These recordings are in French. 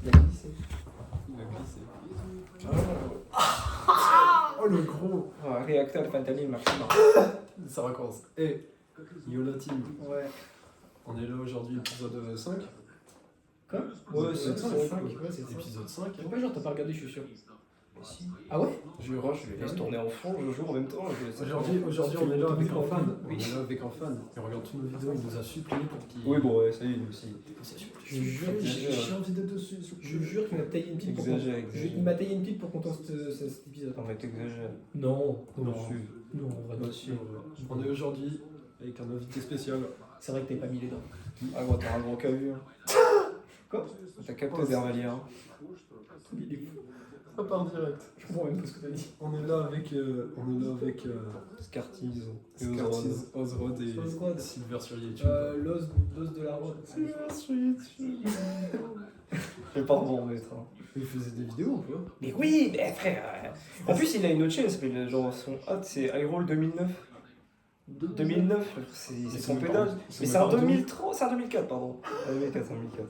Il a glissé. Il a glissé. Oh le gros. Réacteur de fentanyl, merci. Ça recommence. Et Yola Team, Ouais. on est là aujourd'hui, épisode 5. Quoi? Ouais, c'est 5, 5. ouais, c'est ça. Épisode 5. Pourquoi genre t'as pas regardé, je suis sûr. Si. Ah ouais? Je rush. Je laisse tourner en fond, je joue en même temps. Aujourd'hui, on est là avec un fan. Oui. On est là avec un fan. Il regarde toutes nos vidéos, il nous a supplié pour qu'il. Oui, bon, ouais, ça y est, nous aussi. Je jure, j'ai envie de dessus. Je jure qu'il m'a taillé une pipe pour qu'on... Exagère. Il m'a taillé une pipe pour qu'on tourne cet épisode. Non, mais t'exagères. Non. Non. Non, on va Bah, si. On est aujourd'hui avec un invité spécial. C'est vrai que t'es pas mis les dents. Ah, gros, t'as un gros cas vu. Quoi? T'as capté Dervalia. Il est fou. Ça part direct. Je comprends même pas ce que t'as dit. On est là avec Scartiz. Scartiz, Ozrod et Ozrod. Silver sur YouTube. L'os de la robe. sur YouTube. Je vais pas m'en remettre. Hein. Il faisait des vidéos ou pas? Mais oui, mais frère. En plus, il a une autre chaîne, ça s'appelle genre son hâte, c'est iRoll 2009. 2009, c'est son pédage. Mais c'est en 2003, c'est en 2004, pardon. 2004, 2004.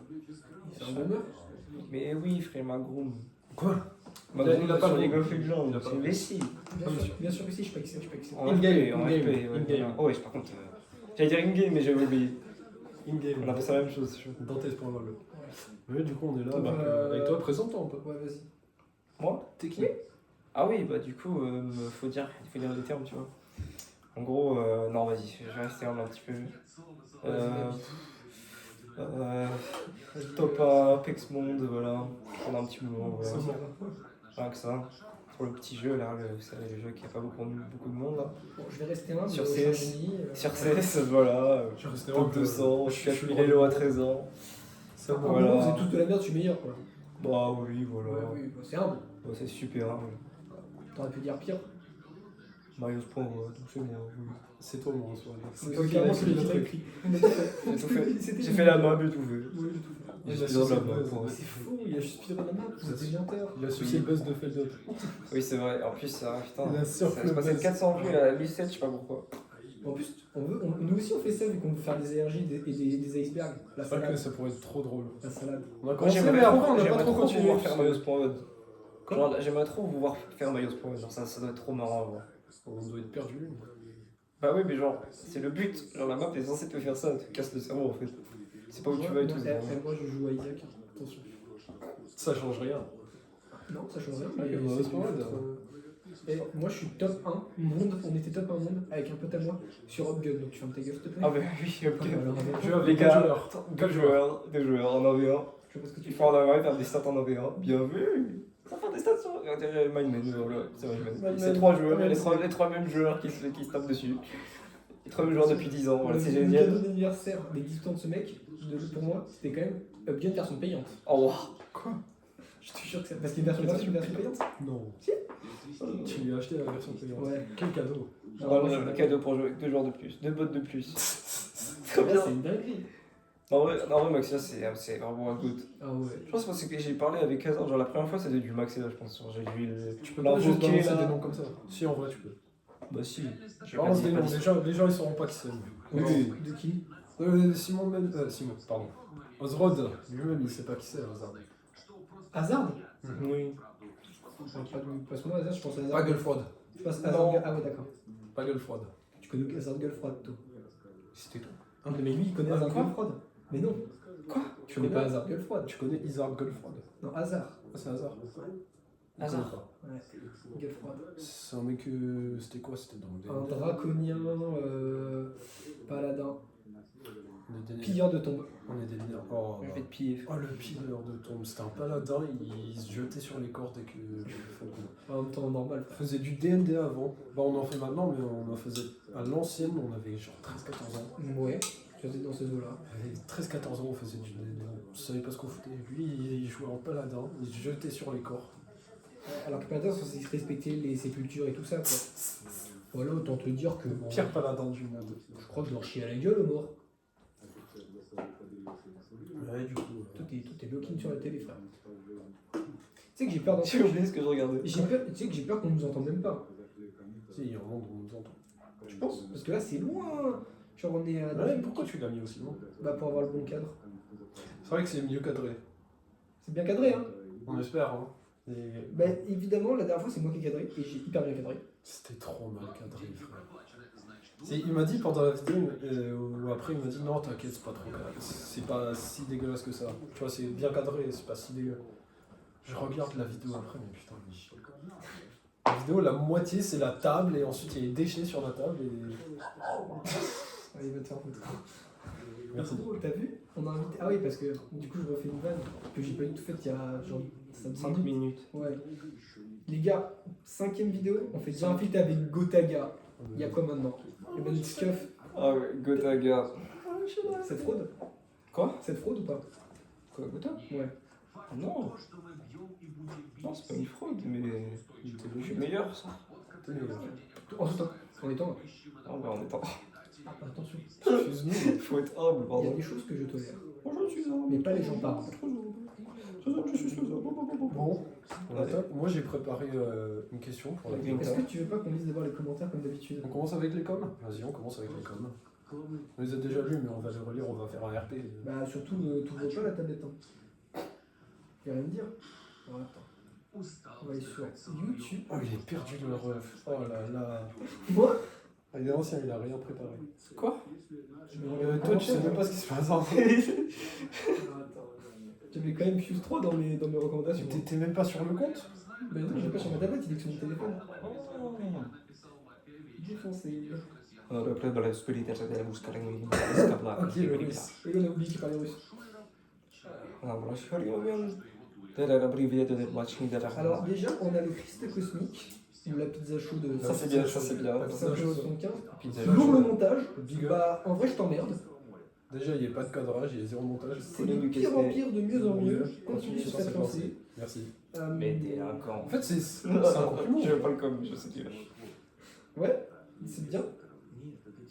C'est un bonheur. Mais oui, frère, Magroom. Quoi? Magroom, Il a pas sur le League nom. of Legends. Il a pas C'est le nom. Messi. Bien sûr que si, je suis pas excellent, En In-game, RP, en in-game, RP, ouais. in-game. Oh, ouais, par contre. J'allais dire in-game, mais j'avais oublié. In-game. On a fait ça la même chose, je trouve. Dantès.lol. Oui, du coup, on est là Donc, avec toi. Présente-toi un peu. Ouais, vas-y. Moi T'es qui? Ah oui, bah du coup, faut dire les termes, tu vois. En gros, non, vas-y, je vais rester humble un petit peu. Top 1, Apex Monde, voilà. Pendant un petit moment, voilà. C'est bon. Rien que ça. Pour le petit jeu, là, vous savez, le jeu qui a pas beaucoup de monde, là. Bon, je vais rester humble. Sur je suis un CS. génie, Sur CS, voilà. Je suis resté Top 200, je suis 4000 Elo à 13 ans. Ça En va. Voilà. gros, vous êtes tous de la merde, je suis meilleur quoi. Bah oui, voilà. Ouais, oui, bah, c'est humble. Bah, c'est super, hein. T'aurais pu dire pire. Marius Pro, tout c'est moi, oui. C'est toi, mon soir. C'est Oui, toi qui clairement, l'as c'est écrit lui le qui l'a truc. écrit. On a tout fait. J'ai tout fait. C'était J'ai lui. fait la map et tout fait. Oui, j'ai tout fait. Il a J'ai sucé fait la le map, buzz. ouais. C'est fou, il a juste speedrun la map, vous êtes des menteurs. Il a sucé le buzz de Feldot. Oui, c'est vrai. En plus, ça, putain. Il a Ça surfé se le passait de buzz. 400 vues à 1007, je sais pas pourquoi. En plus, nous aussi on fait ça vu qu'on veut faire des ARJ et des icebergs. La C'est vrai que salade. ça pourrait être trop drôle. La salade. On a Moi, commencé, j'aimerais mais trop, après, on n'a pas j'aimerais trop trop continué. pouvoir faire Marios.mode. Quoi? Genre, j'aimerais trop vous voir faire Marios.mode. Genre, ça doit être trop marrant à voir. On doit être perdu. Bah oui, mais genre, c'est le but. Genre, la map est censée te faire ça, te casse le cerveau en fait. C'est pas où tu vas et tout. Moi je joue à Isaac. Attention. Ça change rien. Non, ça change rien. Ah, il y a mais Marios c'est Point pas Mode. Et moi je suis top 1 monde, on était top 1 monde avec un pote à moi sur Hopgun, donc tu fermes ta gueule s'il te plaît. Ah bah oui, ok. Alors, Je avec Les deux gars, joueurs. deux joueurs en 1v1. je sais pas ce que tu Il fais. faut en 1v1 faire des stats en 1v1. Bien vu. Ça fait des stats sur Mindman, voilà, c'est Mindman. Mindman. C'est 3 joueurs, Ouais, les trois mêmes joueurs qui se tapent dessus. Les 3 mêmes joueurs depuis 10 ans, voilà, c'est Le génial. cadeau d'anniversaire des 18 ans de ce mec, pour moi, c'était quand même Hopgun version payante. Oh wow. Quoi? Je te jure que c'est parce qu'il y a une version payante. Non. Si. Tu lui as acheté la version payante. Ouais. Quel cadeau. Non, le cadeau pour jouer avec 2 joueurs de plus, 2 bots de plus. Trop Là, bien. c'est une dinguerie. En vrai, Maxia, c'est vraiment un good. Ah ouais. Je pense parce que j'ai parlé avec Hazard, genre la première fois c'était du Maxia, je pense. Genre, j'ai vu le. Tu peux pas juste l'invoquer, balancer là. des noms comme ça. Si, en vrai, tu peux. Bah si. J'ai Balance pas des dit- noms. pas dit- Les gens, ils sauront pas qui c'est. Oui. De qui? Simon, pardon. Ozrod, lui-même, il sait pas qui c'est, Hazard. Hazard? Oui. Passe-moi Hazard, je pense à Hazard. Pas gueule froide. Je passe Hazard. Non. Ah ouais, d'accord. Pas gueule froide. Tu connais Hazard gueule froide, toi. C'était tout. Ah, mais lui, il connaît Hazard quoi gueule froide. Mais non. Quoi? Tu connais pas Hazard gueule froide. Tu connais Isard gueule froide. Non, Hazard. Ah, c'est Hazard. Hazard. Ouais. Gueule froide. C'est un mec. C'était quoi? C'était dans le Un dernier. draconien, paladin, On est des- pilleur de tombe. On est des mineurs. Oh, Je vais te piller. oh, le pilleur de tombe. C'était un paladin, il se jetait sur les cordes et que. En même temps normal. On faisait du D&D avant. Bah, on en fait maintenant, mais on en faisait à l'ancienne, on avait genre 13-14 ans. Ouais, j'étais dans ces eaux-là. Avec 13-14 ans, on faisait du D&D. On savait pas ce qu'on foutait. Lui, il jouait en paladin, il se jetait sur les corps. Alors que paladin, c'est censé respecter les sépultures et tout ça, quoi. Voilà, autant te dire que. bon, Pire paladin du monde. Je crois que je leur chie à la gueule, aux morts. Ouais, du coup. Tout est locking sur la télé, frère. Tu sais que j'ai peur d'un J'ai truc. oublié ce que je regardais. Tu sais que j'ai peur qu'on nous entende même pas. Si, il y a un monde où on nous entend. Je pense. Parce que là, c'est loin. Genre, on est à. Ouais, pourquoi tu l'as mis aussi loin? Bah, pour avoir le bon cadre. C'est vrai que c'est mieux cadré. C'est bien cadré, hein. On espère, hein. Et Bah, évidemment, la dernière fois, c'est moi qui ai cadré et j'ai hyper bien cadré. c'était trop mal cadré, frère. Il m'a dit pendant la vidéo, ou après il m'a dit non, t'inquiète, c'est pas trop cadré. C'est pas si dégueulasse que ça. Tu vois, c'est bien cadré, c'est pas si dégueulasse. Je regarde la vidéo après, mais putain, mais chier. La vidéo, la moitié c'est la table et ensuite il y a des déchets sur la table et. Allez, va te faire foutre. Merci. T'as vu? On a invité. Ah oui, parce que du coup, je refais une vanne que j'ai pas du tout faite il y a genre 5 minutes. Ouais. Les gars, 5ème vidéo, on fait déjà un feat avec Gotaga. Il y a quoi maintenant? Le Ben Scuff. Ah ouais, Gotaga. Cette fraude? Quoi? Cette fraude ou pas? Quoi, Gota? Ouais. Non. Non, c'est pas une fraude, mais il était le jeu meilleur, ça. En tout temps. En étant. Ah ouais, en étant. Ah, attention. Excuse-nous. Faut être humble, Il y a pardon. des choses que je tolère. Bonjour, je suis humble. Mais pas les gens parlent. Je suis Bon, Allez. moi j'ai préparé une question pour la Ok. vidéo. Est-ce que tu veux pas qu'on lise d'abord les commentaires comme d'habitude? On commence avec les coms? Vas-y, on commence avec les coms. On les a déjà lus, mais on va les relire, on va faire un RP. Bah, surtout, t'ouvres pas la tablette. Hein. Y'a rien à me dire. Alors, attends. On va aller sur YouTube. Oh, il est perdu le ref. Oh là là. Moi Ah, il est ancien, il a rien préparé. Quoi? Toi, tu sais même pas ce qui se passe en J'avais quand même Fuse 3 dans mes recommandations. T'es même pas sur le compte? Mais non, j'ai pas sur ma tablette, il est sur mon téléphone. Défoncé. Le club de la spiritualité de la buscar en el Ok, le russe. Et on a oublié qu'il parlait russe. Alors, déjà, on a le Christ cosmique, ou la pizza chaude. Ça c'est bien, ça c'est bien. C'est un jeu 75. Pizza Lourd le montage. Big up. Bah, en vrai, je t'emmerde. Déjà, il n'y a pas de cadrage, il y a zéro montage. C'est de pire en pire, de mieux en mieux. Continue sur cette lancée. Merci. Mais t'es un camp. En fait, c'est un compliment. Je veux pas le com, je sais qu'il va. Ouais, c'est bien.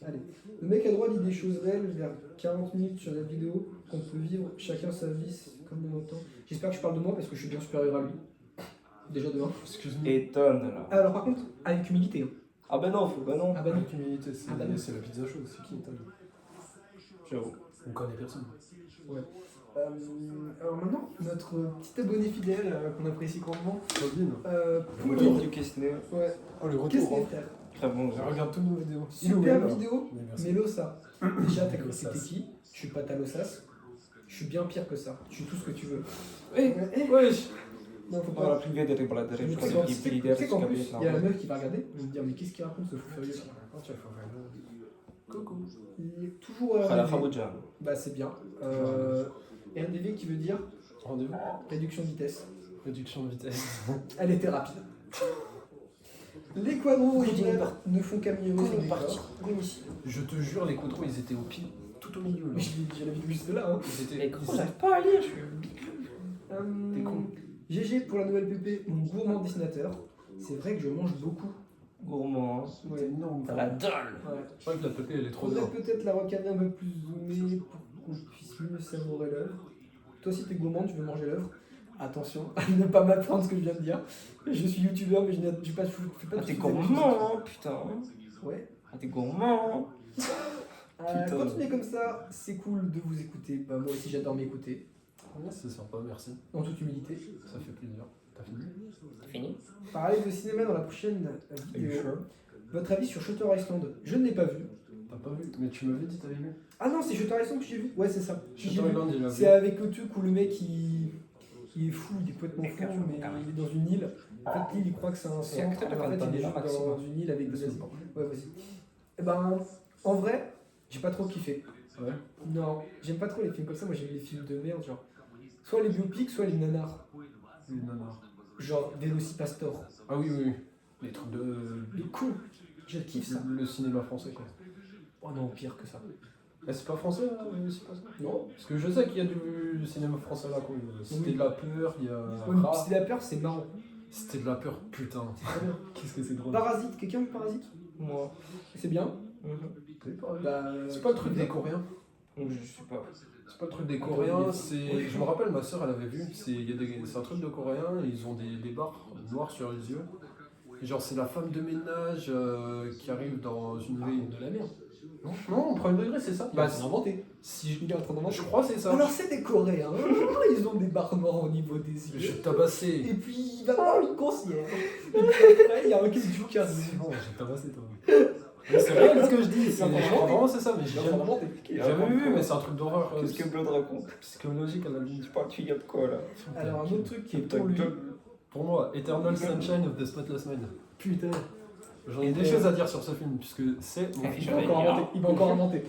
Allez. Le mec a droit dit des choses réelles vers 40 minutes sur la vidéo qu'on peut vivre chacun sa vie comme on entend. J'espère que je parle de moi parce que je suis bien supérieur à lui. Déjà de 1. Excuse-moi. Étonne là. Alors par contre, avec humilité. Hein. Ah bah non, faut bah non. Ah bah non. Avec humilité, c'est Ah bah non. c'est la pizza chaude, c'est qui t'as dit? J'avoue. On connaît personne. Ouais. Alors maintenant, notre petit abonné fidèle qu'on apprécie grandement, Robin. Pauline. Du Quesnay. Ouais. Oh, le Qu'est-ce retour. que hein. frère? Très bon. Je regarde toutes nos vidéos. Super vidéo. Oui, merci. Mélo ça. Déjà, t'as cru que Lossas. c'était qui? Je suis pas ta Lossas. Je suis bien pire que ça. Je suis tout ce que tu veux. Eh, Eh, wesh. non, faut Dans la pas. privée des rébladres, Tu je sais crois qu'il tu sais qu'en plus, il y a la meuf qui va regarder, elle va me dire mais qu'est-ce qu'il raconte ce fou furieux? Oh, tu vas faire un Coucou. Il est toujours À la RDV. Khabouja. Bah c'est bien. RDV qui veut dire rendez-vous. réduction de vitesse. Réduction de vitesse. Elle était rapide. Les quadros originaux ne font qu'améliorer son décor. Je te jure, les quadros, ils étaient au pied, tout au milieu. Là. Mais je l'avais vu juste là. Hein. Ils étaient. Mais gros, j'arrive pas à lire, je suis T'es con. GG pour la nouvelle PP, mon gourmand dessinateur. C'est vrai que je mange beaucoup. gourmand. Ouais. énorme. T'as la dalle. Ouais. Je crois que la pépé, elle est trop bien. Faudrait peut-être la recadrer un peu plus zoomée pour qu'on puisse mieux savourer l'œuvre. Toi aussi t'es gourmand, tu veux manger l'œuvre. Attention à ne pas m'apprendre ce que je viens de dire. Je suis youtubeur mais je n'ai pas, je fais pas Ah, tout t'es ce que gourmand, hein, putain. Ouais. Ah, t'es gourmand. Putain. Continuez comme ça, c'est cool de vous écouter. Bah, moi aussi j'adore m'écouter. C'est sympa, merci. En toute humilité. Ça fait plaisir. T'as fini? T'as fini? Parler de cinéma dans la prochaine vidéo. Votre avis sur Shutter Island? Je ne l'ai pas vu. T'as pas vu? Mais tu m'avais dit t'avais vu. Ah non, c'est Shutter Island que j'ai vu. Ouais, c'est ça. Shutter J'ai vu. Island, il a C'est vu. avec le truc où le mec il est fou, il est complètement fou, mais il est dans une île. En fait, l'île il croit que c'est un centre, acteur de mais en fait il est Cantabria, juste dans Maxime. une île avec des asiles. Ouais, vas-y. Et ben, en vrai, j'ai pas trop kiffé. Ouais. Non, j'aime pas trop les films comme ça, moi j'aime les films de merde, genre. Soit les biopics, soit les nanars. Oui, nanar. Genre Velocipastor. Ah oui, oui, oui. Les trucs de. Les cons, je kiffe ça. Le cinéma français, quoi. Oh non, pire que ça. Eh, c'est pas français, là, c'est pas ça? Non. Parce que je sais qu'il y a du cinéma français là, quoi. C'était Oui. de la peur, il y a. Ouais, mais c'est la peur, c'est marrant. C'était de la peur, putain. C'est très bien. Qu'est-ce que c'est drôle. Parasite, quelqu'un a vu Parasite? Moi. C'est bien. Bah, C'est pas le truc des Coréens. Je sais pas. C'est pas le truc des Coréens, c'est. Je me rappelle, ma soeur elle avait vu, c'est un truc de Coréens, ils ont des barres noires sur les yeux. Et genre, c'est la femme de ménage qui arrive dans une ville. de la merde. Non, premier degré, c'est ça. Bah, c'est inventé. Si Il est en train d'inventer. je crois que c'est ça. Alors, c'est des Coréens. Ils ont des barres noires au niveau des Je yeux. vais tabasser. Et puis, il va voir une concierge. Et puis après, il y a un Kizuka. C'est bon, j'ai tabassé toi. Mais c'est rien ce que je dis, C'est encore vraiment c'est ça, mais j'ai Il est en train jamais, d'inventer. j'ai jamais vu, mais c'est un truc d'horreur Qu'est-ce que Blood raconte? psychologique à la limite. Tu parles de fille de quoi là? Alors, un autre truc qui est pour lui. Pour moi, Eternal Sunshine of the Spotless Mind. Putain. J'en ai des choses à dire sur ce film, puisque c'est mon Il film. va encore inventer. Il va encore inventer.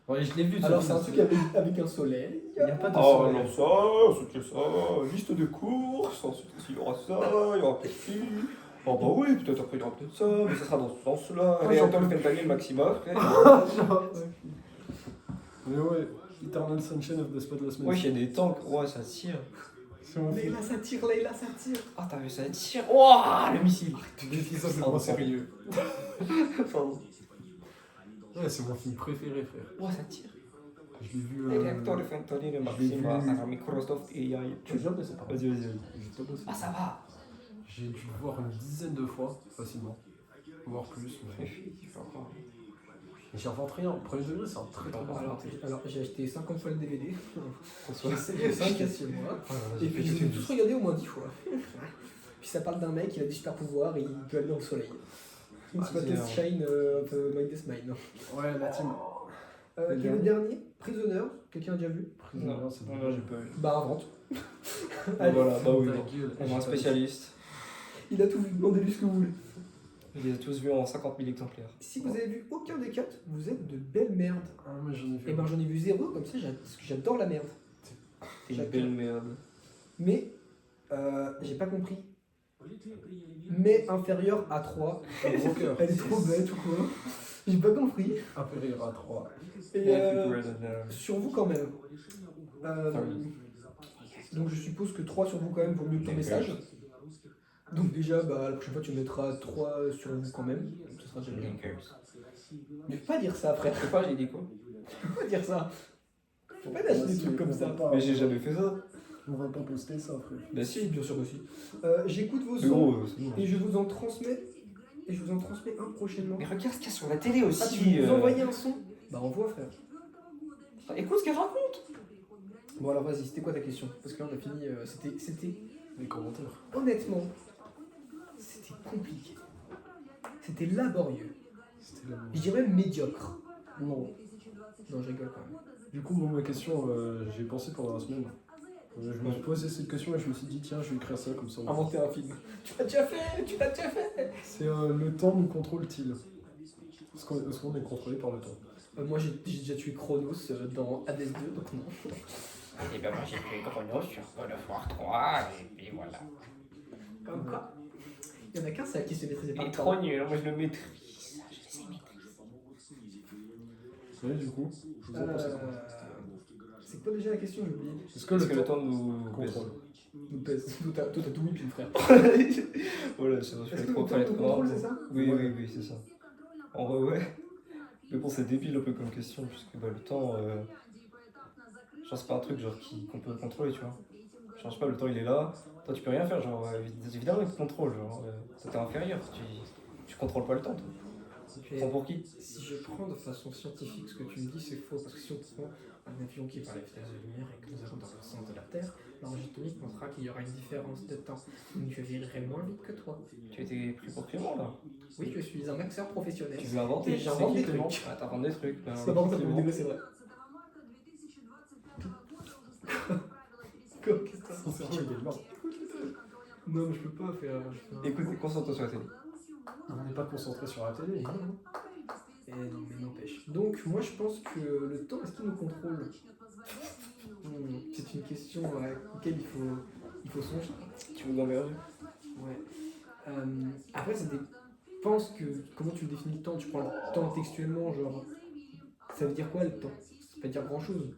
Ouais, je l'ai vu. ce Alors, film, c'est un truc avec un soleil. Il n'y a pas de Oh soleil. non, ça, ensuite ça, liste de courses, ensuite il y aura ça, il y aura peut-être ci. Oh bah oui, peut-être après il y aura peut-être ça, mais ça sera dans ce sens-là. Ah, Et j'en encore le peux fentanyl Maxima, frère. Mais ouais, Eternal Sunshine of the Spotless Mind. Ouais, il y a des tanks, ouais, ça tire. C'est mon film. Leïla, ça tire, Leïla, ça tire. Ah, t'as vu ça tire? Ouah, le missile. Défi ça, c'est Ah, moins bon. sérieux. Pardon. Ouais, c'est mon film préféré, frère. Ouah, ça tire. Je l'ai vu. Et l'acteur de fentanyl Maxima vu. à Microsoft AI. Tu veux jamais, c'est pas Vas-y, vas-y, vas-y. J'ai tabassé. Ah, ça va. J'ai dû le voir une dizaine de fois, facilement. Voire plus. Mais j'invente rien. Premier degré, c'est un très très bon film. Alors, j'ai acheté 50 fois le DVD. François. J'ai 5 chez moi. Et puis, je les ai tous regardés au moins 10 fois. Puis, ça parle d'un mec, il a des super pouvoirs et il peut aller dans le soleil. In Spotless Shine of My Death Mine. Ouais, la team. Quel est le dernier? Prisoner. Quelqu'un a déjà vu? Non, c'est non, j'ai pas vu. Bah, invente. Ah, voilà, bah oui. Ta gueule. On a un spécialiste. Il a tout vu, demandez-lui ce que vous voulez. Je les ai tous vus en 50 000 exemplaires. Si vous avez vu aucun des 4, vous êtes de belles merdes. Ah, mais j'en ai vu. Et ben j'en ai vu 0, comme ça parce que j'adore la merde. T'es une Chacun. belle merde. Mais, j'ai pas compris. Mais inférieur à 3. Un gros cœur. Elle est trop bête ou quoi? J'ai pas compris. Inférieur à 3. Et sur vous quand même. Ah oui. Donc je suppose que 3 sur vous quand même vaut mieux que ton message. Donc déjà, bah, la prochaine fois tu mettras 3 sur vous quand même. Donc ce sera déjà bien. Mais faut pas dire ça frère, Je sais pas, j'ai dit quoi? faut pas dire ça. Faut pas lâcher des trucs comme ça. Mais j'ai jamais fait ça. On va pas poster ça, frère. Bah Si, si. bien sûr aussi. J'écoute vos Mais sons gros, c'est bon. et je vous en transmets. Et je vous en transmets un prochainement. Mais regarde ce qu'il y a sur la télé Ah, aussi. tu veux nous envoyer un son? Bah envoie frère. Écoute ce qu'elle raconte. Bon alors vas-y, c'était quoi ta question? Parce que là on a fini, c'était Les commentaires. honnêtement, c'était compliqué. C'était laborieux. C'était la Je dirais même médiocre. Non. Non, je rigole quand même. Du coup, moi, ma question, j'ai pensé pendant la semaine. Je me suis posé cette question et je me suis dit, tiens, je vais écrire ça comme ça. Inventer un film. Tu l'as déjà fait, tu l'as déjà fait. C'est le temps nous contrôle-t-il? Est-ce qu'on est contrôlé par le temps? Moi j'ai déjà tué Chronos dans Hades 2, donc non. Et ben moi j'ai fait Chronos sur God of War 3 et puis voilà. Comme quoi. Il y en a qu'un seul qui se maîtrisait Il pas est le trop temps. nul, moi je le maîtrise. Je les ai maîtrisés. Ouais, du coup, je vous en pensez quoi? C'est quoi déjà la question, j'ai oublié? Est-ce que Parce que le le temps temps nous contrôle? Nous pèse. Toi t'as tout mis pile frère. Voilà, c'est vrai, Est-ce que le trop temps fallait nous trop contrôle, grave. c'est ça? Oui, oui, oui, c'est ça. En vrai, ouais. Mais bon, c'est débile un peu comme question, puisque bah, le temps, genre, c'est pas un truc genre qu'on peut contrôler, tu vois. Genre, je sais pas, le temps il est là, toi tu peux rien faire, genre, évidemment il te contrôle, genre, toi t'es inférieur, tu contrôles pas le temps, toi. Tu Et prends pour qui? si je prends de façon scientifique ce que tu me dis, c'est faux. Parce que si on prend un avion qui est à la vitesse de la lumière et que nous allons dans le sens de la Terre, l'horloge atomique montrera qu'il y aura une différence de temps. Donc je virerai moins vite que toi. Tu as été pris pour Clément là. Oui, je suis un maxeur professionnel. Tu veux inventer, Et j'invente des Clément. trucs. Ah, t'inventes des trucs. Ben, C'est pas ça Clément. peut me c'est vrai. Qu'est-ce que Son cerveau, il est mort. Non, mais je peux pas faire. Écoute, concentre-toi sur la télé. On n'est pas concentré sur la télé. Et non, mais n'empêche. Donc, moi je pense que le temps, est-ce qu'il nous contrôle? C'est une question à laquelle il faut songer. Tu veux l'emmerder? Ouais. Après, ça dépend comment tu définis le temps. Tu prends le temps textuellement, genre. Ça veut dire quoi le temps? Ça veut pas dire grand chose.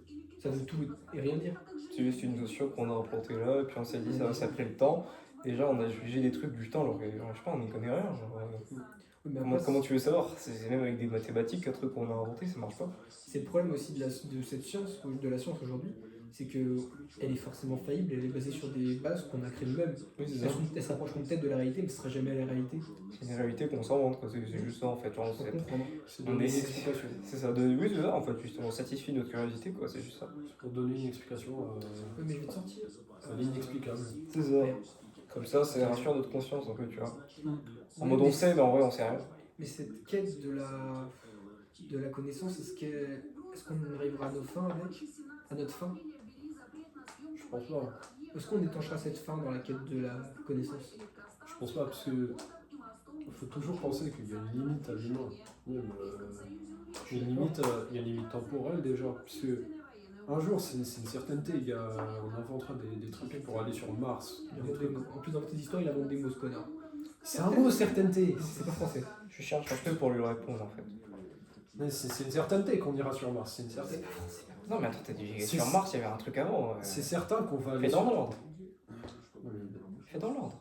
Ça veut tout et rien dire. C'est juste une notion qu'on a implantée là, et puis on s'est dit ça va s'appeler le temps. Déjà, on a jugé des trucs du temps, alors que, je sais pas, on n'y connaît rien. Genre, Oui, mais comment, après, comment tu veux savoir? C'est même avec des mathématiques, un truc qu'on a inventé, ça marche pas. c'est le problème aussi de cette science, de la science aujourd'hui, c'est que elle est forcément faillible, elle est basée sur des bases qu'on a créées nous-mêmes. Oui, c'est ça. Elles s'approcheront peut-être de la réalité, mais ce sera jamais la réalité. C'est une réalité qu'on s'invente, quoi. C'est juste ça en fait. Genre, Faut comprendre. C'est on donner une est- explication. c'est ça. Oui, c'est ça en fait. Juste, on satisfie notre curiosité, quoi. C'est juste ça. C'est pour donner une explication Ouais, mais je vais te sortir. inexplicable. C'est ça. Comme ça, ça rassure notre conscience un peu, tu vois. En mode mais on sait, mais en vrai, on sait rien. Mais cette quête de la connaissance, est-ce qu'on arrivera à nos fins avec? À notre fin? Je pense pas. Est-ce qu'on étanchera cette fin dans la quête de la connaissance? Je pense pas, parce que faut toujours penser qu'il y a une limite à l'humain. Même, il y a une limite temporelle déjà, puisque un jour, c'est une certaineté, on inventera des trucs pour aller sur Mars. Il invente des mots. En plus, dans tes histoires, il invente des mots, ce connard. C'est un mot, certaineté. C'est pas français. Je cherche un peu pour lui répondre en fait. Mais c'est une certaineté qu'on ira sur Mars, c'est une certaine. Non, mais attends, t'as dit C'est- sur Mars, il y avait un truc avant. C'est certain qu'on va aller Fais dans sur l'ordre. Fais dans l'ordre.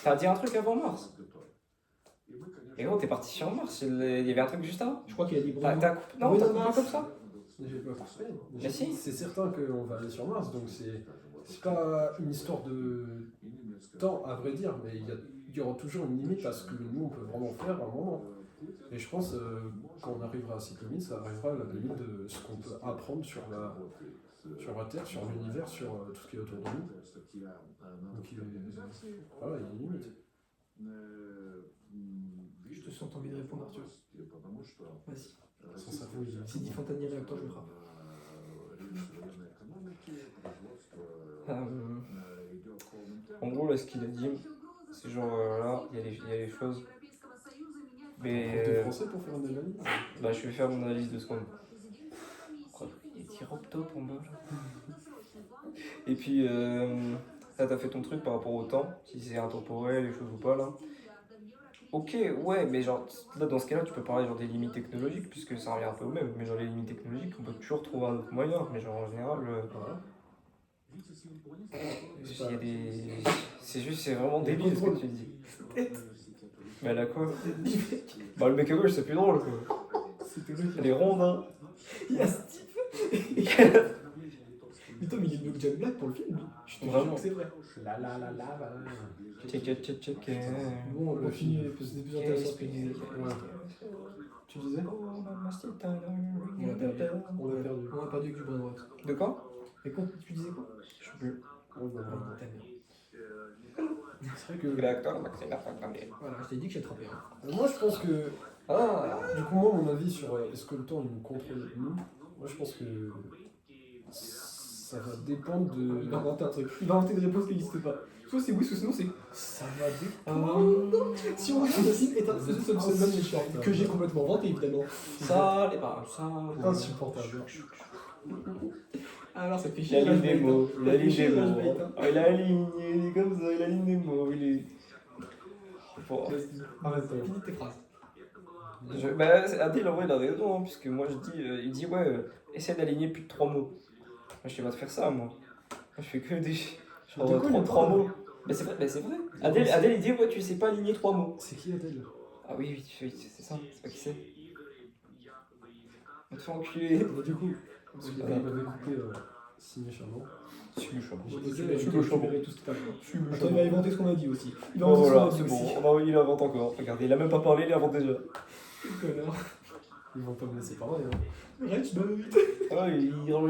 T'as dit un truc avant Mars. Et gros, t'es parti sur Mars, il y avait un truc juste avant. Je crois qu'il a dit T'as Bruno. coupé. Non, Bruno t'as coupé Mars. comme ça. J'ai pas coupé. Mais si. C'est certain qu'on va aller sur Mars, donc c'est pas une histoire de temps à vrai dire, mais il y aura toujours une limite à ce que nous on peut vraiment faire à un moment. Et je pense quand on arrivera à cette limite, ça arrivera à la limite de ce qu'on peut apprendre sur la Terre, sur l'univers, sur tout ce qui est autour de nous. Donc voilà, il y a une limite. Je te sens envie de répondre, Arthur. Vas-y. Sans ça, oui, Si dit Fontanier réacteur, je le frappe. En gros, là, ce qu'il a dit, c'est genre là, il y a les choses. Mais T'es français pour faire une analyse? bah, je vais faire mon analyse de secondes. Il y a des robes en bas là. Et puis, là, t'as fait ton truc par rapport au temps, si c'est intemporel, les choses ou pas là. Ok, ouais, mais genre, là, dans ce cas-là, tu peux parler genre des limites technologiques, puisque ça revient un peu au même. Mais genre, les limites technologiques, on peut toujours trouver un autre moyen. Mais genre, en général, il y a des. C'est juste, c'est vraiment débile ce que tu dis. Mais elle a quoi? Bah, le mec à gauche, c'est plus drôle quoi. C'était vrai. Elle est ronde, hein. Il y a Steve. Putain, mais il est mieux que Jack Black pour le film, lui. Je te Vraiment. jure que c'est vrai. La. Check. Bon, on continue, c'était plus intéressant ce que tu disais. Ouais. Tu disais? On l'a perdu. On l'a perdu. On a perdu avec du bras droit. De quoi? Et quand tu disais quoi? Je sais plus. Ouais, bah, Ah, voilà. ta mère. C'est vrai que L'acteur, Maxime Lafayette. Voilà, je t'ai dit que j'ai attrapé. Hein. moi je pense que Ah. du coup moi mon avis sur est-ce que le temps il nous contrôle nous, moi je pense que ça va dépendre Il va de inventer un truc. Il va inventer une réponse qui n'existe pas. Soit c'est oui, soit sinon c'est. ça va dépendre Si on regarde le film est un pseudo méchant que j'ai complètement inventé évidemment. Ça, les paroles, ça. insupportable. Alors ça fait Il chier. aligne des mots, il aligne des mots. Rage Ah, il aligne, il est comme ça, il aligne des mots, il est. Bon. Arrête-toi. Finis tes phrases. Bah, Adil, en vrai, il a raison, hein, puisque moi je dis, il dit, ouais, essaie d'aligner plus de 3 mots. Moi je sais pas de faire ça, moi. Moi je fais que des. Genre, De quoi, il 3 parle mots. Mais c'est vrai, c'est vrai. Adil, il dit, ouais, tu sais pas aligner 3 mots. C'est qui Adèle? Ah oui, c'est ça, c'est pas qui c'est. On te fait enculer. Bah, du coup, parce qu'il m'avait coupé si méchamment. Je suis méchant. Je disais, vais je suis récupérer tout ce que t'as fait. Je suis Attends, il va inventer ce qu'on a dit aussi. Il va Bon, inventer voilà, ce c'est qu'on a dit bon. aussi. On va, il invente encore. Regardez, il a même pas parlé, il invente déjà. Connard. Ils vont pas me laisser parler. Hein. Rage Boy. Ah ouais,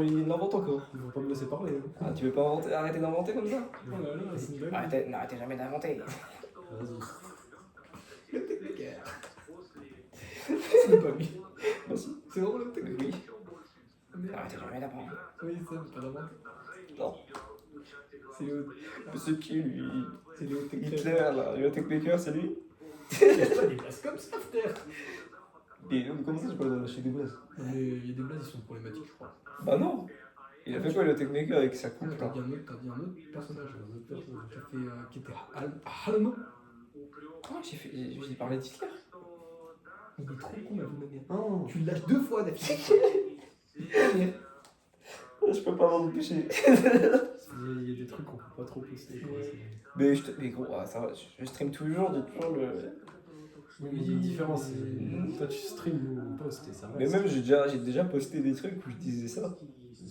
il invente encore. Ils vont pas me laisser parler. Hein. Ah, tu veux pas arrêter d'inventer comme ça? Oh là là, c'est une blague. N'arrêtez jamais d'inventer. Vas-y. Le technicaire. C'est pas lui. Bah si. C'est vraiment le technicaire. Oui. Arrêtez jamais d'apprendre. Oui, ça, mais pas vraiment. Non. C'est le. Mais c'est qui lui? C'est le technicaire. Hitler là, le techmaker, c'est lui? Il y a pas des blagues comme ça, frère. Et comment ça, je peux lâcher des blagues? Mais il y a des blagues qui sont problématiques, je crois. Bah non. Il a fait quoi le techmaker avec sa Ah, coupe t'as là? dit un autre personnage. Qui a fait. Qui était allemand. Ah, j'ai parlé d'Hitler. Il est trop con, la vie de ma mère. Oh. Tu le lâches 2 fois d'affilée. Je peux pas m'en empêcher. Il y a des trucs qu'on peut pas trop poster. quoi. Ouais. Mais gros, ah, ça va, je stream toujours, j'ai toujours le. Oui, mais il y a une différence. Toi tu stream ou on poste et ça Mais reste. même j'ai déjà posté des trucs où je disais ça.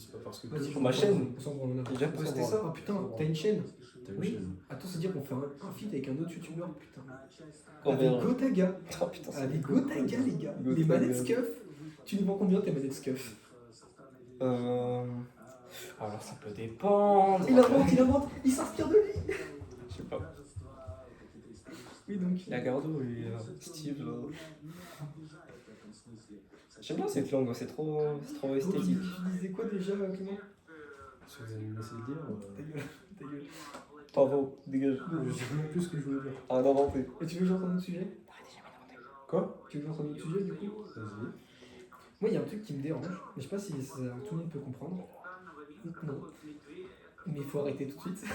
c'est pas parce que. Vas-y, Sur ma chaîne. on s'en branle, on a- J'ai déjà posté ça. Oh putain, t'as une chaîne? T'as une Oui. chaîne. Attends, c'est-à-dire qu'on fait un feat avec un autre youtubeur, putain. Combien? Avec Gotaga. Oh putain, c'est Avec Gotaga, les gars. Les Gotaga. manettes Scuff. Tu nous vends combien tes manettes Scuff? Alors ça peut dépendre. Il invente, il s'inspire de lui. Je sais pas. Oui, donc. Il y a Gardo et Steve. J'aime bien cette langue, c'est trop esthétique. Tu disais quoi déjà, Clément? Si vous allez me laisser le dire. Ta gueule, ta gueule. Bravo, dégage. Je sais même plus ce que je voulais dire. Arrête d'inventer. Et tu veux que j'entende un autre sujet? Quoi? Tu veux que j'entende un autre sujet, du coup? Vas-y. Moi, il y a un truc qui me dérange, mais je sais pas si tout le monde peut comprendre. Non. Mais il faut arrêter tout de suite.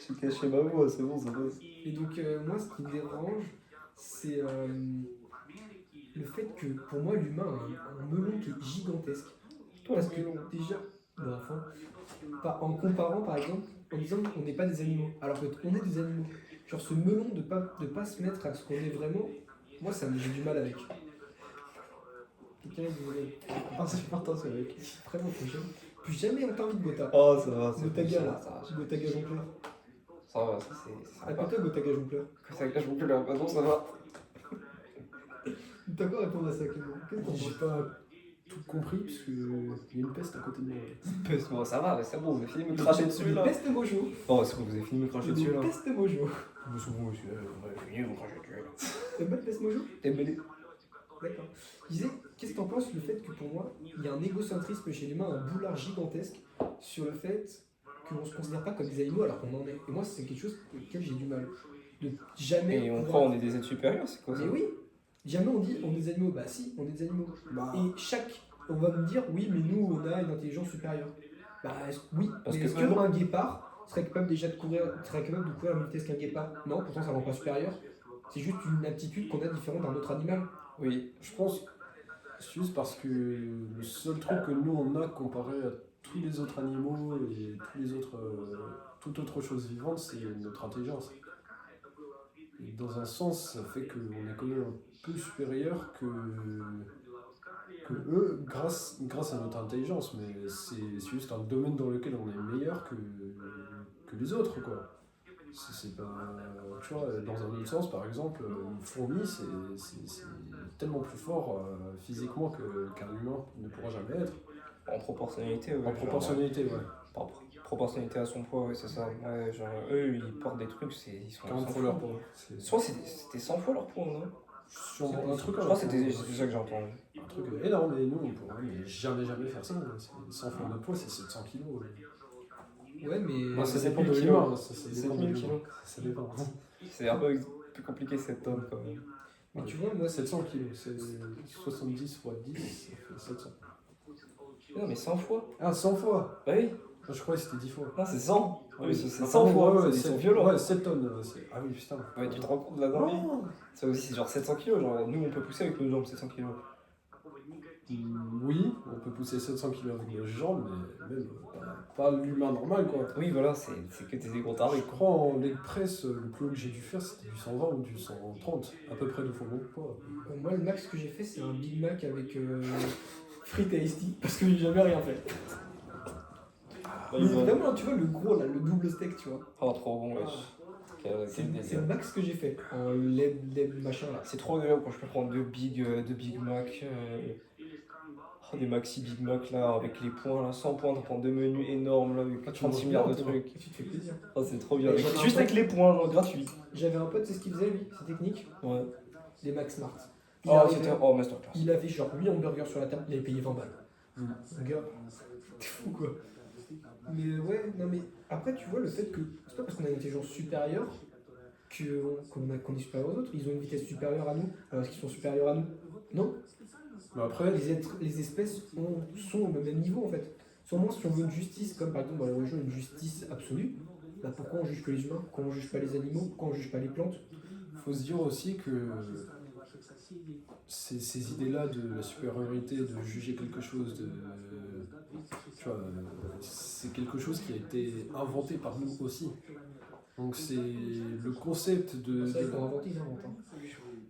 J'ai caché ma voix, c'est bon, ça passe. Et donc, moi, ce qui me dérange, c'est le fait que, pour moi, l'humain a un melon qui est gigantesque. Parce que, déjà, bon, enfin, en comparant, par exemple, en disant qu'on n'est pas des animaux, alors qu'on est des animaux. Genre, ce melon de pas se mettre à ce qu'on est vraiment, moi, j'ai du mal avec. Quelqu'un voulait. Ah, c'est partant, c'est avec. Vraiment, plus jamais entendre de Gotha. Oh, ça va, Gotaga, là. ça va. Gotaga jongleur. Ça va, ça c'est À sympa. côté, Gotaga jongleur. Ça cache beaucoup là, non, ça va. T'as quoi à répondre à ça, Clément? Qu'est-ce que t'en J'ai penses? pas tout compris, parce qu'il y a une peste à côté de moi. Peste, bon, ça va, c'est bon, vous avez fini de me cracher dessus là. Peste Mojo. Oh, c'est bon, vous avez fini de me cracher dessus là. Peste Mojo. Je me souviens aussi, Vous avez fini de me cracher dessus là. T'aimes pas le Peste Mojo? MBD. D'accord. Je disais, qu'est-ce que t'en penses le fait que pour moi, il y a un égocentrisme chez l'humain, un boulard gigantesque sur le fait qu'on se considère pas comme des animaux alors qu'on en est. Et moi, c'est quelque chose auquel j'ai du mal. De jamais. Et on pouvoir- croit on est des êtres supérieurs, c'est quoi ça? Mais oui, jamais on dit on est des animaux. Bah si, on est des animaux. Bah, Et on va me dire oui, mais nous, on a une intelligence supérieure. Bah oui, Parce mais que est-ce eux, non. qu'un guépard serait capable déjà de courir, serait capable de courir à la même vitesse qu'un guépard? Non, pourtant ça ne rend pas supérieur. C'est juste une aptitude qu'on a différente d'un autre animal. Oui. je pense, c'est juste parce que le seul truc que nous on a comparé à tous les autres animaux et tous les autres, toute autre chose vivante, c'est notre intelligence. Et dans un sens, ça fait qu'on est quand même un peu supérieur que eux grâce à notre intelligence, mais c'est juste un domaine dans lequel on est meilleur que les autres, quoi. C'est pas, tu vois, dans un autre sens, par exemple, une fourmi, c'est tellement plus fort physiquement qu'un humain ne pourra jamais être. En proportionnalité, ouais. En proportionnalité, ouais. Par proportionnalité à son poids, ouais, c'est ça. Ouais, genre, eux, ils portent des trucs, ils sont 40 100 fois leur fois. poids. Je crois que c'était 100 fois leur poids, non? Sûrement un truc Je crois que c'était ça que j'ai entendu. un truc énorme, mais nous, on pourrait jamais faire ça. C'est 100 fois notre poids, c'est 700 kilos. Ouais, mais. Bah, ça 7 dépend 000 de kilos. l'humain. Ça 7 dépend 000 de kilos. l'humain. Ça dépend. C'est un peu plus compliqué cette tonne quand même. Mais tu vois, moi, 700 kilos, c'est 70 fois 10, ça fait 700. Non, mais 100 fois. Ah, 100 fois. Bah oui. Je croyais que c'était 10 fois. Non, c'est 100. Oui, c'est Ah, 100 pardon, fois. ouais, Ils sont sept- violents. Ouais, 7 tonnes. Ah oui, putain. Ouais, tu te rends compte de la dinguerie? Non. Ça aussi, c'est genre 700 kilos. Genre, nous, on peut pousser avec nos jambes 700 kilos. Oui, on peut pousser 700 kg avec nos jambes, mais même pas l'humain normal, quoi. Oui, voilà, c'est que des gros tarés. Je crois en leg press, le plus haut que j'ai dû faire, c'était du 120 ou du 130, à peu près 2 fois mon poids. moi, le max que j'ai fait, c'est un Big Mac avec frites et iced tea, parce que j'ai jamais rien fait. Mais vraiment, tu vois, le gros, là, le double steak, tu vois. Oh, trop bon, wesh. C'est le max que j'ai fait en lait machin là. C'est trop agréable quand je peux prendre deux Big Mac. Des maxi Big Mac là, avec les points là, 100 points, t'en prends deux menus énormes là, avec Ah, tu 36 manges milliards de bien, toi. trucs. Tu te fais plaisir. Oh, c'est trop bien. Et j'en ai Juste un avec les points, genre, gratuit. J'avais un pote, c'est ce qu'il faisait lui, c'est technique, Ouais. des Max Smart. Il, Oh, arrivait- c'était. Oh, masterclass. il avait genre 8 hamburgers sur la table, il avait payé 20 balles. Le gars, t'es fou quoi. Mais ouais, non mais après tu vois le fait que c'est pas parce qu'on a une intelligence supérieure qu'on est supérieur aux autres, ils ont une vitesse supérieure à nous, alors est-ce qu'ils sont supérieurs à nous? Non, Mais après, les espèces sont au même niveau en fait. Sûrement si on veut une justice, comme par exemple dans les religions, une justice absolue, bah pourquoi on juge que les humains? Pourquoi on juge pas les animaux? Pourquoi on juge pas les plantes? faut se dire aussi que ces idées-là de la supériorité, de juger quelque chose, tu vois, c'est quelque chose qui a été inventé par nous aussi. Donc c'est le concept C'est vrai qu'on a inventé, ils inventent. Hein.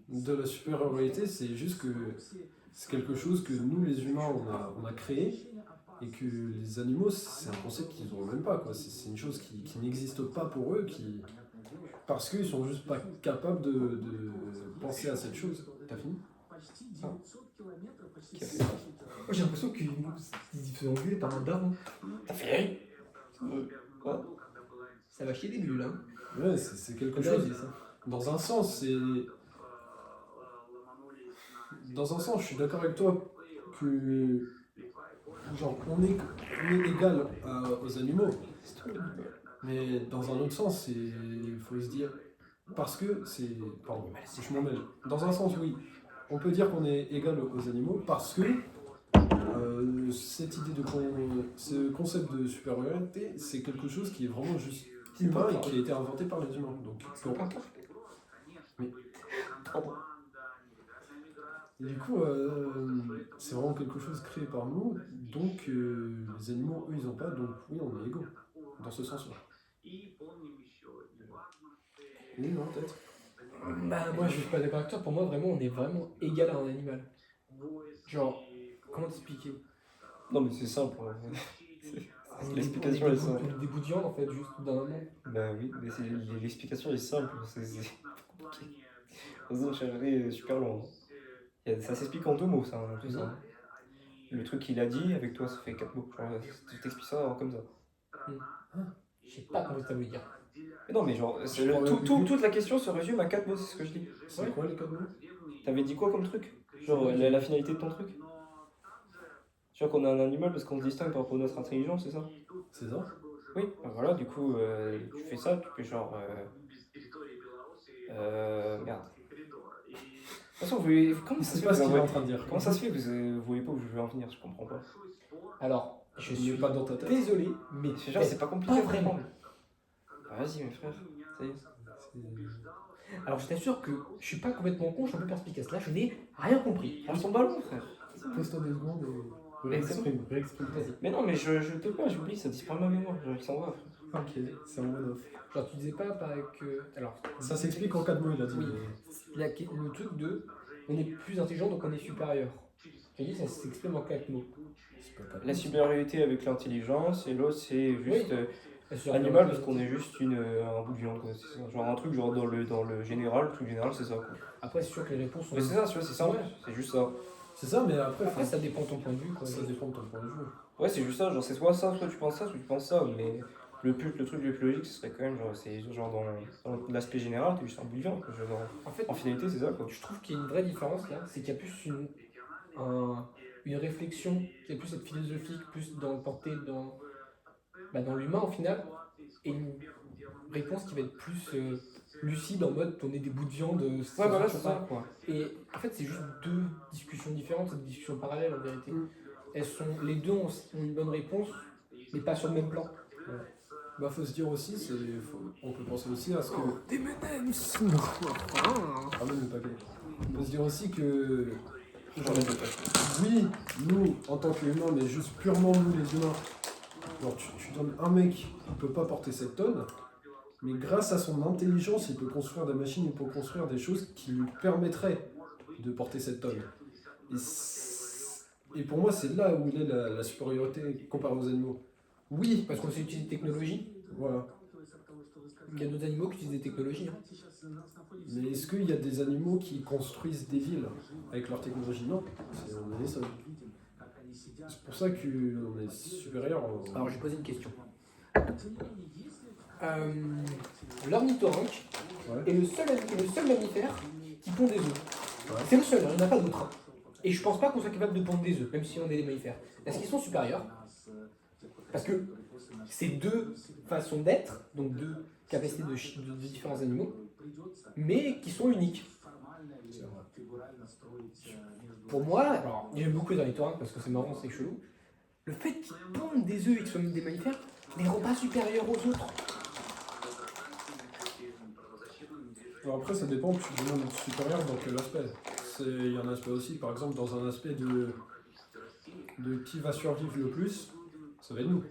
de la supériorité, c'est juste que c'est quelque chose que nous les humains on a créé Et que les animaux, c'est un concept qu'ils n'ont même pas, quoi. C'est une chose qui n'existe pas pour eux, parce qu'ils sont juste pas capables de penser à cette chose. T'as fini? Qui a fait ça. Moi j'ai l'impression qu'il se faisait engueuler par un daron. T'as fait quoi? Ça va chier des bulles là. Ouais, c'est quelque Là, il chose. dit ça. Dans un sens, je suis d'accord avec toi que. Genre, on est égal aux animaux. Mais dans un autre sens, il faut se dire. Parce que c'est. Pardon, je m'en mêle. Dans un sens, oui. On peut dire qu'on est égal aux animaux parce que cette idée ce concept de supériorité, c'est quelque chose qui est vraiment juste humain et qui a été inventé par les humains. Donc, mais, et du coup, c'est vraiment quelque chose créé par nous. Donc, les animaux, eux, ils n'ont pas. Donc, oui, on est égaux dans ce sens-là. Oui, non, peut-être. Bah moi je suis pas d'accord avec toi, pour moi vraiment on est vraiment égal à un animal. Genre, comment t'expliquer? Non, mais c'est simple. On est L'explication des est bouts- simple. on est des bouts de viande en fait, juste d'un moment. Bah oui, mais l'explication est simple. C'est compliqué. Vous en chercherez super long. Ça s'explique en 2 mots, ça, tout ça. Le truc qu'il a dit, avec toi, ça fait 4 mots. Genre, tu t'expliques ça comme ça. Je sais pas comment ça veut dire. Mais non, mais genre, toute la question se résume à 4 mots, c'est ce que je dis. C'est quoi les codes mots? T'avais dit quoi comme truc? Genre, la finalité de ton truc? Tu vois qu'on est un animal parce qu'on se distingue par rapport à notre intelligence, c'est ça? C'est ça? Oui, bah voilà, du coup, tu fais ça, tu peux genre. Merde. De toute façon, comment ça se C'est fait pas que ce vous qu'il est en envoyez- train de dire. Comment ça se fait que vous voyez pas où je veux en venir? Je comprends pas. Alors, je Il suis est pas dans ta tête. désolé, mais C'est genre, c'est pas compliqué. pas à vraiment. comprendre. Bah, vas-y, mes frères, ça y est. Alors je t'assure que je suis pas complètement con, je suis un peu perspicace. Là je n'ai rien compris. Lâche ton ballon, frère. Pose-toi 2 secondes et réexprime. Vas-y. Mais non, mais je te pas, j'oublie, ça disparaît ma mémoire, je s'en va, frère. Ok, c'est en one-off. Genre tu disais pas que... Alors, Ça s'explique en 4 mots, il a dit. oui, le truc de on est plus intelligent donc on est supérieur. J'ai dit ça s'exprime en 4 mots. La supériorité avec l'intelligence, et l'autre, c'est juste Oui. animal parce qu'on est juste un bout de viande, quoi. C'est ça. Genre un truc, genre dans le général, le truc général, c'est ça, quoi. Après c'est sûr que les réponses sont... Mais c'est ça, tu vois, c'est ça, Ouais. c'est juste ça. C'est ça, mais après, Après ça dépend de ton point de vue quoi. ça dépend de ton point de vue. Ouais, c'est juste ça, genre c'est soit ça, soit tu penses ça, soit tu penses ça, mais le truc le plus logique, ce serait quand même, genre, c'est genre dans l'aspect général, t'es juste un bout de viande, quoi. Genre, En fait, en finalité, c'est ça, quoi. je trouve qu'il y a une vraie différence là, c'est qu'il y a plus une réflexion, qui est plus cette philosophique, plus dans portée dans l'humain au final, et une réponse qui va être plus lucide en mode on est des bouts de viande. Ouais, voilà, c'est ça, quoi. Et en fait c'est juste deux discussions différentes, c'est des discussions parallèles en vérité. Les deux ont une bonne réponse, mais pas sur le même plan. Bah, faut se dire aussi, on peut penser aussi à ce que. Des M&M's. Ramène le paquet. On peut se dire aussi que. J'en ai deux. Oui, nous, en tant qu'humains, mais juste purement nous les humains, genre tu donnes un mec, il peut pas porter 7 tonnes, mais grâce à son intelligence, il peut construire des machines, il peut construire des choses qui lui permettraient de porter 7 tonnes. Et pour moi, c'est là où il est la supériorité comparée aux animaux. Oui, Parce qu'on sait utiliser des technologies. voilà. Il y a d'autres animaux qui utilisent des technologies. Hein. Mais est-ce qu'il y a des animaux qui construisent des villes avec leur technologie? Non, on est les seuls. C'est pour ça qu'on est supérieur. Alors j'ai posé une question. L'ornithorynque Ouais. est le seul mammifère qui pond des œufs. Ouais. C'est le seul, il n'y en a pas d'autres. Hein. Et je pense pas qu'on soit capable de pondre des œufs, même si on est des mammifères. Est-ce qu'ils sont supérieurs? Parce que c'est deux façons d'être, donc deux capacités de différents animaux, mais qui sont uniques. C'est vrai. Pour moi, alors j'aime beaucoup les ornithorynques parce que c'est marrant, c'est chelou. Le fait qu'ils pondent des œufs et qu'ils soient des mammifères les rend pas supérieurs aux autres. Alors après, ça dépend, tu demandes supérieur dans quel aspect. Il y a un aspect aussi, par exemple, dans un aspect de qui va survivre le plus, ça va être nous.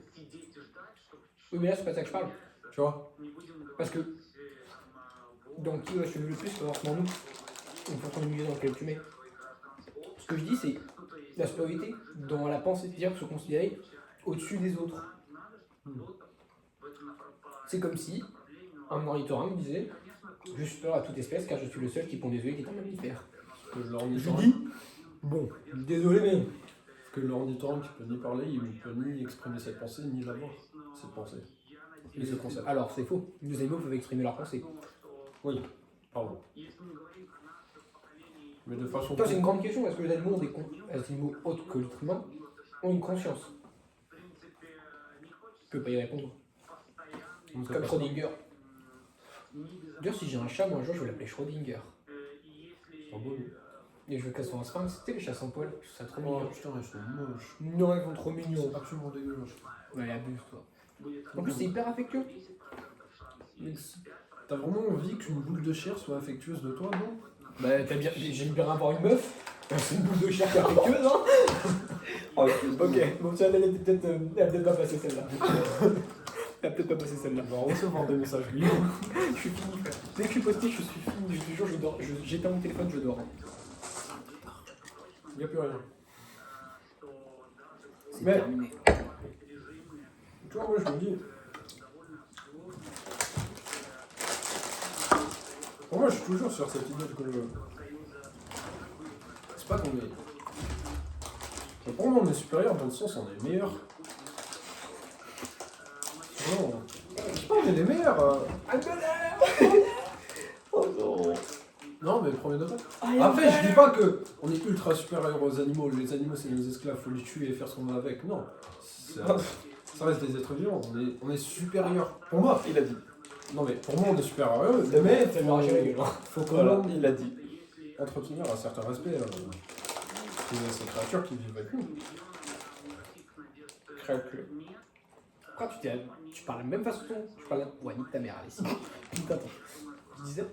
Oui, mais là, c'est pas ça que je parle. Tu vois? Parce que dans qui va survivre le plus, c'est forcément nous. En fonction du milieu dans lequel tu mets. Ce que je dis, c'est la supériorité dans la pensée, c'est-à-dire se considérer au-dessus des autres. C'est comme si un ornithorynque disait je suis supérieur à toute espèce car je suis le seul qui pond des œufs qui est un mammifère. Que Je l'ornithorynque, dis bon, désolé mais que l'ornithorynque qui peut ni parler, il ne peut ni exprimer cette pensée, ni l'avoir, cette pensée. Et ce concept. alors c'est faux. Les animaux peuvent exprimer leur pensée. Oui, pardon. Mais de façon... Toi c'est une grande question, est-ce que les animaux ont des les animaux autres que l'être humain ont une conscience? Je peux pas y répondre. On ne sait Comme pas. Schrödinger. D'ailleurs si j'ai un chat, moi un jour je vais l'appeler Schrödinger. C'est beau, lui. Et je veux qu'elle soit un sphinx, tu sais les chats sans poils, je trouve ça trop Oh mignon. putain, ils sont moches. Non, ils sont trop mignons. C'est absolument dégueulasse. Ouais, abuse toi. En plus c'est hyper affectueux. T'as vraiment envie qu'une boule de chair soit affectueuse de toi, non? Bah t'as bien, j'aime bien avoir une meuf. C'est une boule de chair qui est affectueuse, hein. Oh, Ok, bon ça elle a peut-être pas passé celle-là. Elle a peut-être pas passé celle-là. On va recevoir des messages, lui. Je suis fini. Dès que je suis posté, je suis fini. Je te jure, je dors. J'éteins mon téléphone, je dors. Il n'y a plus rien. C'est Mais- terminé. Tu vois, moi je me dis... Pour moi, je suis toujours sur cette idée que... C'est pas qu'on est... Mais pour moi, on est supérieur dans le sens où on est meilleur. Non, je sais pas, on est les meilleurs. Oh non. Non, mais premier degré. Après, je dis pas que on est ultra supérieur aux animaux. Les animaux, c'est nos esclaves, faut les tuer et faire ce qu'on a avec. Non. Ça reste des êtres vivants. On est supérieur. Pour moi, Il a dit. non, mais pour moi, on est supérieur à eux. Mais Ça lui a arraché la gueule. faut quand Voilà, même il a dit. entretenir un certain respect. Ces créatures qui vivent avec nous. Créatures. Pourquoi tu parles de la même façon que toi? Je parle de... Ouais, nique ta mère, allez, si. Attends. Je disais,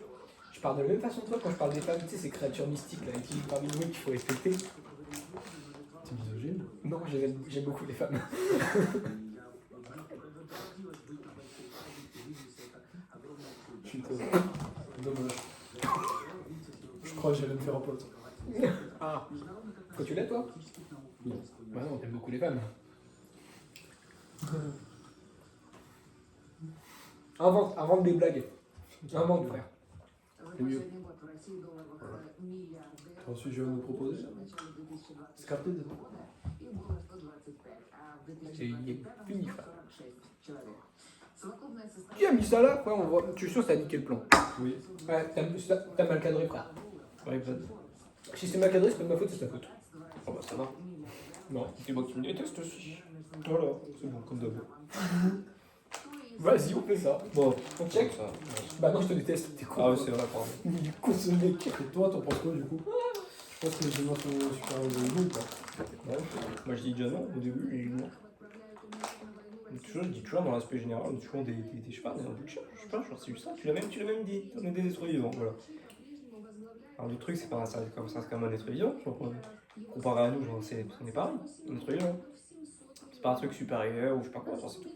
je parle de la même façon que toi quand je parle des femmes, tu sais, ces créatures mystiques là, qui vivent parmi nous qu'il faut respecter. T'es misogyne. Non, j'aime beaucoup les femmes. Putain. Dommage. Je crois que j'allais me faire un pote. Ah. Pourquoi tu l'as toi? Non. Bah non, t'aimes beaucoup les femmes. Invente des blagues. Invente, frère. C'est mieux. Ensuite, je vais nous proposer. Scarpid. C'est fini, frère. Qui a mis ça là? Ouais, on voit. Tu es sûr que ça a niqué le plan? Oui. Ouais, t'as mal cadré, frère. Ouais, peut-être. Si c'est mal cadré, c'est pas de ma faute, c'est ta faute. Oh bah ça va. Non. C'est moi qui me déteste aussi. Voilà, c'est bon, comme d'hab. Vas-y, on fait ça. Bon, On check? ça. Bah non, je te déteste, t'es con. Ah ouais, c'est vrai, pardon. Il est con ce mec. Et toi, t'en penses quoi du coup? Je pense que les humains sont supérieurs aux nous ou pas? Ouais, moi je dis déjà non au début, j'ai dit non. Mais toujours, je dis toujours dans l'aspect général, on est toujours je sais pas, des bullshit, je sais pas, genre c'est juste ça, tu l'as même dit, on est des êtres vivants, voilà. Alors le truc, c'est pas ça, c'est comme un être vivant, genre, comparé à nous, genre, on est pareil, un être vivant. C'est pas un truc supérieur ou je sais pas quoi, genre, c'est tout.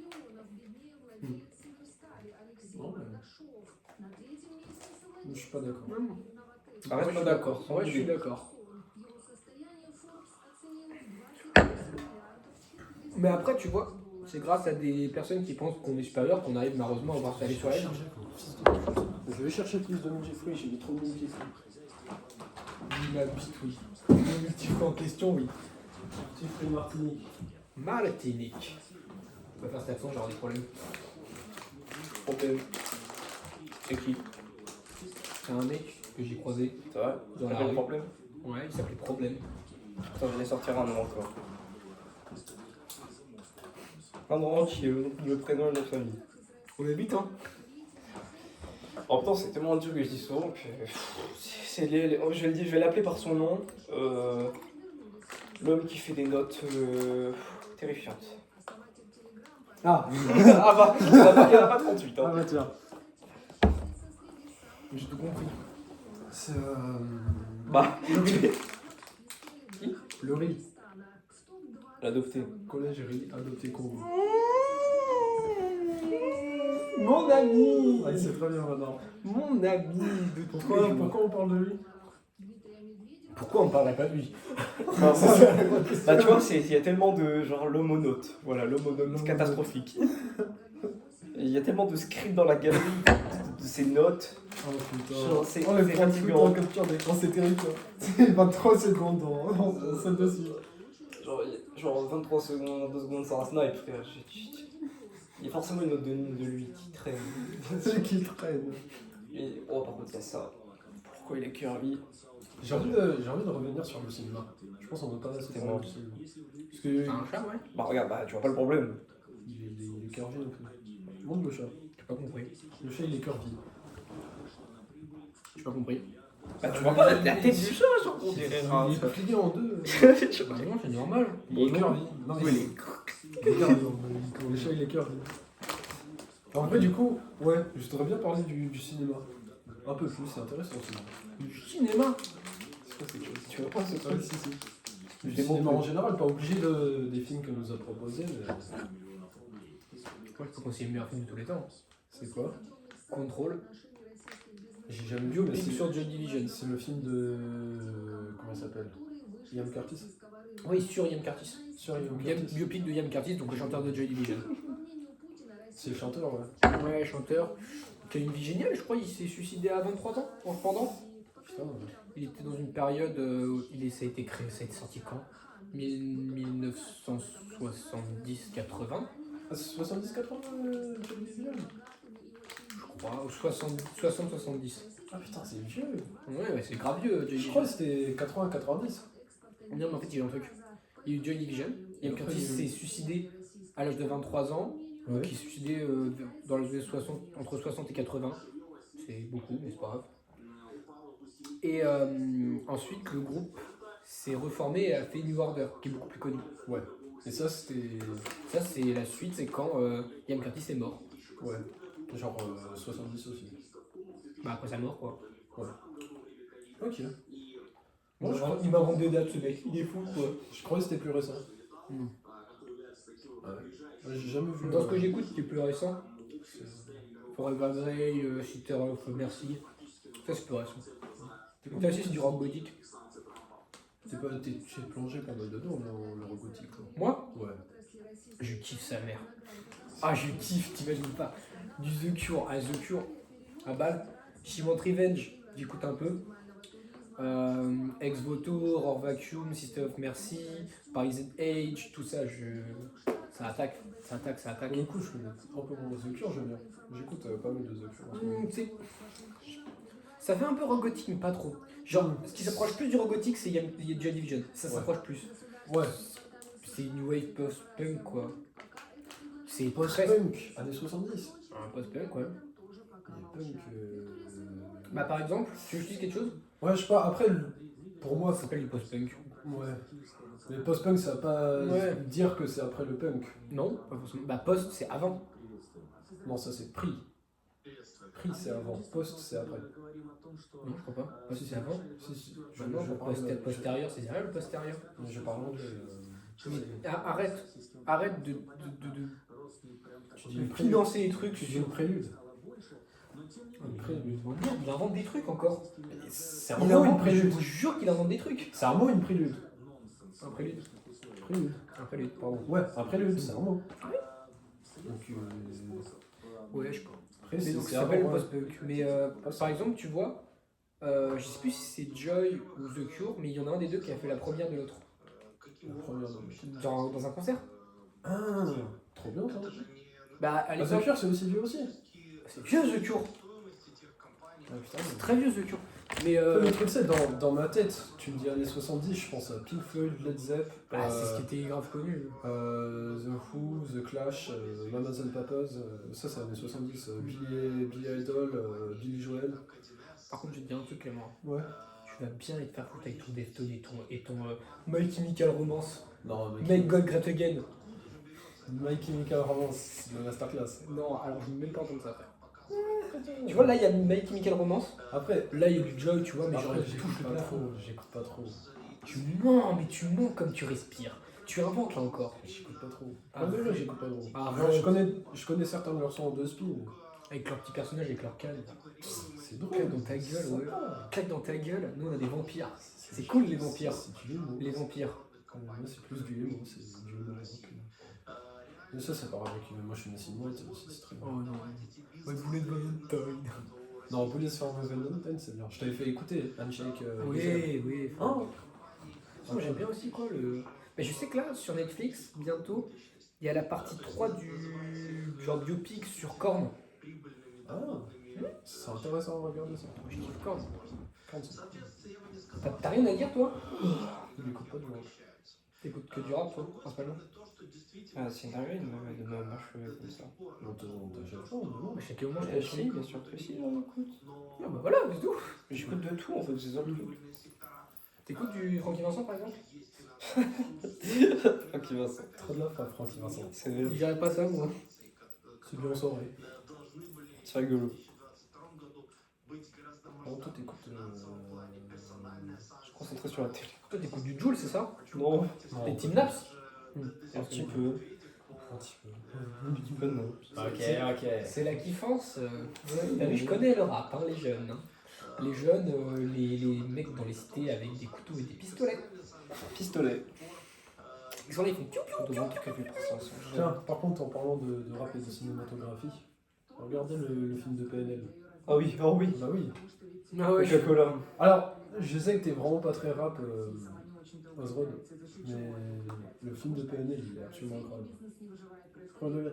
Non, mais... Je suis pas d'accord. Moi, je suis d'accord. Ouais, je suis d'accord. Mais après, tu vois, c'est grâce à des personnes qui pensent qu'on est supérieur qu'on arrive malheureusement à voir ça aller sur elle. Je vais chercher plus de multifruits, j'ai mis trop de multifruits. Il habite, oui. Le multifruit en question, oui. Multifruits Martinique. Martinique. On va faire cet accent, j'aurai des problèmes. Problème. C'est qui? C'est un mec que j'ai croisé C'est vrai? dans la T'as le rue. problème? Ouais, il s'appelait Problème. Attends, je vais sortir un nom encore. Un nom qui est le prénom et le nom de famille. On habite, hein. En même temps, c'est tellement un truc que je dis souvent que. Je vais l'appeler par son nom. L'homme qui fait des notes terrifiantes. Ah Ah bah, il n'y en a pas 38. Hein. bah tiens. J'ai tout compris. C'est Bah, le riz. l'adopté. Collège riz, adopté Congo. Mon ami. Ah, il sait très bien maintenant. Mon ami de tous les jours. Pourquoi on parle de lui? Pourquoi on parlerait pas de lui? Enfin, bah, tu vois, il y a tellement de genre l'homonote. Voilà, l'homonote catastrophique. Et il y a tellement de scripts dans la galerie de ces notes. Oh putain. Genre, c'est Oh, les fatigant. en capture d'écran, c'est terrible ça. C'est 23 secondes en scène de suite. Genre 23 secondes, 2 secondes sans un snipe, frère. Il y a forcément une note de lui qui traîne. C'est qui traîne. Et, oh, par contre, il y a ça. Pourquoi il est curvy? J'ai envie de revenir sur le cinéma. Je pense qu'on doit pas assez C'était parler moi. du cinéma. Parce que Un chat, ouais. Bah, regarde, bah, tu vois pas le problème. il est curvy donc. Montre le chat. J'ai pas compris. Le chat il est curvy. J'ai pas compris. Bah, tu vois pas la tête du chat, genre, on dirait Il est plié en deux. Bah non, c'est normal. Il est curvy. Non, Oui, il est curvy. Le chat il est curvy. En vrai, du coup, ouais, je voudrais bien parler du cinéma. Un peu plus, c'est intéressant aussi. Du cinéma. C'est quoi cette chose? Tu vois pas ce Ouais, truc? si, si. Je Du les cinéma montre. en général, pas obligé des films que nous a proposés, mais. Moi, je peux conseiller le meilleur film de tous les temps. C'est quoi? Contrôle. J'ai jamais vu, mais Biopic c'est sur Joy Division. c'est le film de. Comment il s'appelle? Ian Curtis? Oui, sur Ian Curtis. Sur Ian Curtis. Biopic de Ian Curtis, donc le chanteur de Joy Division. C'est le chanteur, ouais. Ouais, chanteur. Qui a une vie géniale, je crois, il s'est suicidé à 23 ans, en pendant. Putain, ouais. Il était dans une période où ça a été créé, ça a été sorti quand 1970-80, Ah, c'est 70-80 Joy Division? je crois, ou 60-70. Ah putain, c'est vieux! Ouais, c'est grave vieux, Joy Je Division. crois que c'était 80-90. Non, mais en fait, il y a un truc. Il y a eu Joy Division, Ian Après, Curtis il y a eu- s'est suicidé à l'âge de 23 ans, Ouais. qui s'est suicidé dans les années 60, entre 60 et 80. C'est beaucoup, mais c'est pas grave. Et ensuite, le groupe s'est reformé et a fait New Order, qui est beaucoup plus connu. Ouais. Et ça, c'était. Ça, c'est la suite, c'est quand Ian Curtis est mort. Ouais. Genre 70 aussi. Bah, après sa mort, quoi. Ok. Moi, Moi, je crois, il m'a rendu des dates, ce mec. Il est fou, quoi. je crois que c'était plus récent. Hmm. Ouais. J'ai jamais vu. Dans ce que j'écoute, qui est plus récent, Forever Grey, Sitter of Mercy, ça c'est plus récent. Ça aussi, c'est du rock gothique. T'es plongé pas mal dedans dans le rock gothique, quoi. Moi, Ouais. je kiffe sa mère. Ah, je kiffe, t'imagines pas. Du The Cure, The Cure, à balle. She Want Revenge, j'écoute un peu. Ex Voto, Roar Vacuum, Sister of Mercy, Paris Age, tout ça, ça attaque. Pour le coup, je connais un peu moins The Cure, j'aime bien. J'écoute pas mal de The Cure. en ce moment. Tu sais, ça fait un peu rock gothique, mais pas trop. Genre, ce qui s'approche plus du rock gothique, c'est Joy Division. Ça Ouais. s'approche plus. Ouais. C'est New Wave post-punk, quoi. C'est très... Post-punk, années 70. Un post-punk, ouais. Il y a punk. Bah, par exemple, tu veux que je dise quelque chose? Ouais, je sais pas, après, pour moi, Ça s'appelle du post-punk. ouais. Mais post-punk, ça va pas Ouais. dire que c'est après le punk. Non, pas forcément. Bah, post, c'est avant. Non, ça c'est prix. Prix, c'est avant. Post, c'est après. Non, je crois pas. Post, c'est avant. Si. Bah non, postérieur, c'est derrière le postérieur. Je parle anglais. Mais arrête de Tu dis le prélude. financer les trucs. Tu dis le prélude. Le prélude. Merde, il invente des trucs encore. C'est un Il mot, une invente, je prélude. vous jure qu'il invente des trucs. C'est un mot, une prélude. Un prélude. Prélude. Un prélude, pardon. Ouais, un prélude, c'est un mot. Donc, Ouais, je crois. après, Mais donc c'est ça s'appelle le avant, ouais. post-punk. Mais par exemple, tu vois, je sais plus si c'est Joy ou The Cure, mais il y en a un des deux qui a fait la première de l'autre. La première Dans un concert. Ah, trop bien ça. Bah, à Ah, l'époque, The Cure, c'est aussi vieux aussi. c'est vieux The Cure. Ah, putain, C'est très vieux The Cure. Mais le truc, c'est dans ma tête, tu me dis années 70, je pense à Pink Floyd, Led Zepp, bah, c'est ce qui était grave connu. The Who, The Clash, Mamas and Papas, ça c'est années 70, Billy Idol, Billy Joel. Par contre, je vais te dire un truc, Clément. Ouais. Tu vas bien aller te faire foutre avec ton Deftones et ton My Chemical Romance. Non, Make God Great Again. My Chemical Romance, le masterclass. Non, alors je ne vais même pas entendre ça, frère. Tu vois, là, il y a My Chemical Romance. Après, Là, il y a du Joy, tu vois, mais après, genre, il j'écoute touche le pas plafond. trop, j'écoute pas trop. Tu mens, mais tu mens comme tu respires. Tu inventes là encore. J'écoute pas trop. Ah, Ah, mais là, j'écoute pas trop. Ah, Genre, je connais certains de leurs sons en deux spins. Avec leurs petits personnages, avec leurs cannes. C'est drôle. Claque dans ta gueule, ouais. Claque dans ta gueule, nous on a des vampires. C'est cool les vampires. C'est du humour. Les vampires. Moi, c'est plus du humour, c'est du humour. Mais ça part avec. Moi, je suis une Acid White, c'est très bien. Oh non. Ouais, boulet de Valentine. Non, Bullets for Valentine, c'est bien. Je t'avais fait écouter Handshake. Oui. Oh. Moi j'aime bien aussi quoi le. Mais je sais que là sur Netflix, bientôt, il y a la partie 3 du genre biopic sur Korn. Ah, c'est intéressant à regarder ça. Je kiffe Korn. Quand ça T'as rien à dire toi? Il écoute pas du rock. T'écoutes que du rap toi, principalement? Ah, c'est une dinguerie de me mâcher comme ça. On t'achète pas, non? Bah, chaque moment je Eh, t'achète. si, bien sûr que si, j'en écoute. Ah bah voilà, c'est tout. J'écoute de tout en fait, c'est ça le truc. T'écoutes du Francky Vincent par exemple? Ok, Vincent. Trop de la frappe, Francky Vincent. C'est vrai. Je dirais pas ça moi. C'est bien en soirée. C'est rigolo. Alors, toi, t'écoutes. Je suis concentré sur la télé. Toi t'écoutes du Joule c'est ça? Non, Les Team Naps? un petit peu. Un petit peu. Un petit peu, non. Ok. C'est la kiffance. T'as vu, je connais le rap, hein, les jeunes. Hein. Les jeunes, les mecs dans les cités avec des couteaux et des pistolets. Pistolet. Ils sont là, ils font piou piou. On demande tout quelques pourcents. Tiens, par contre, en parlant de rap et de cinématographie, regardez le film de PNL. Ah oui, oh oui. Bah oui. Ah ouais, Coca-Cola. Alors, je sais que t'es vraiment pas très rap, Ozrod, mais le film de PNL, il est absolument incroyable. Incroyable.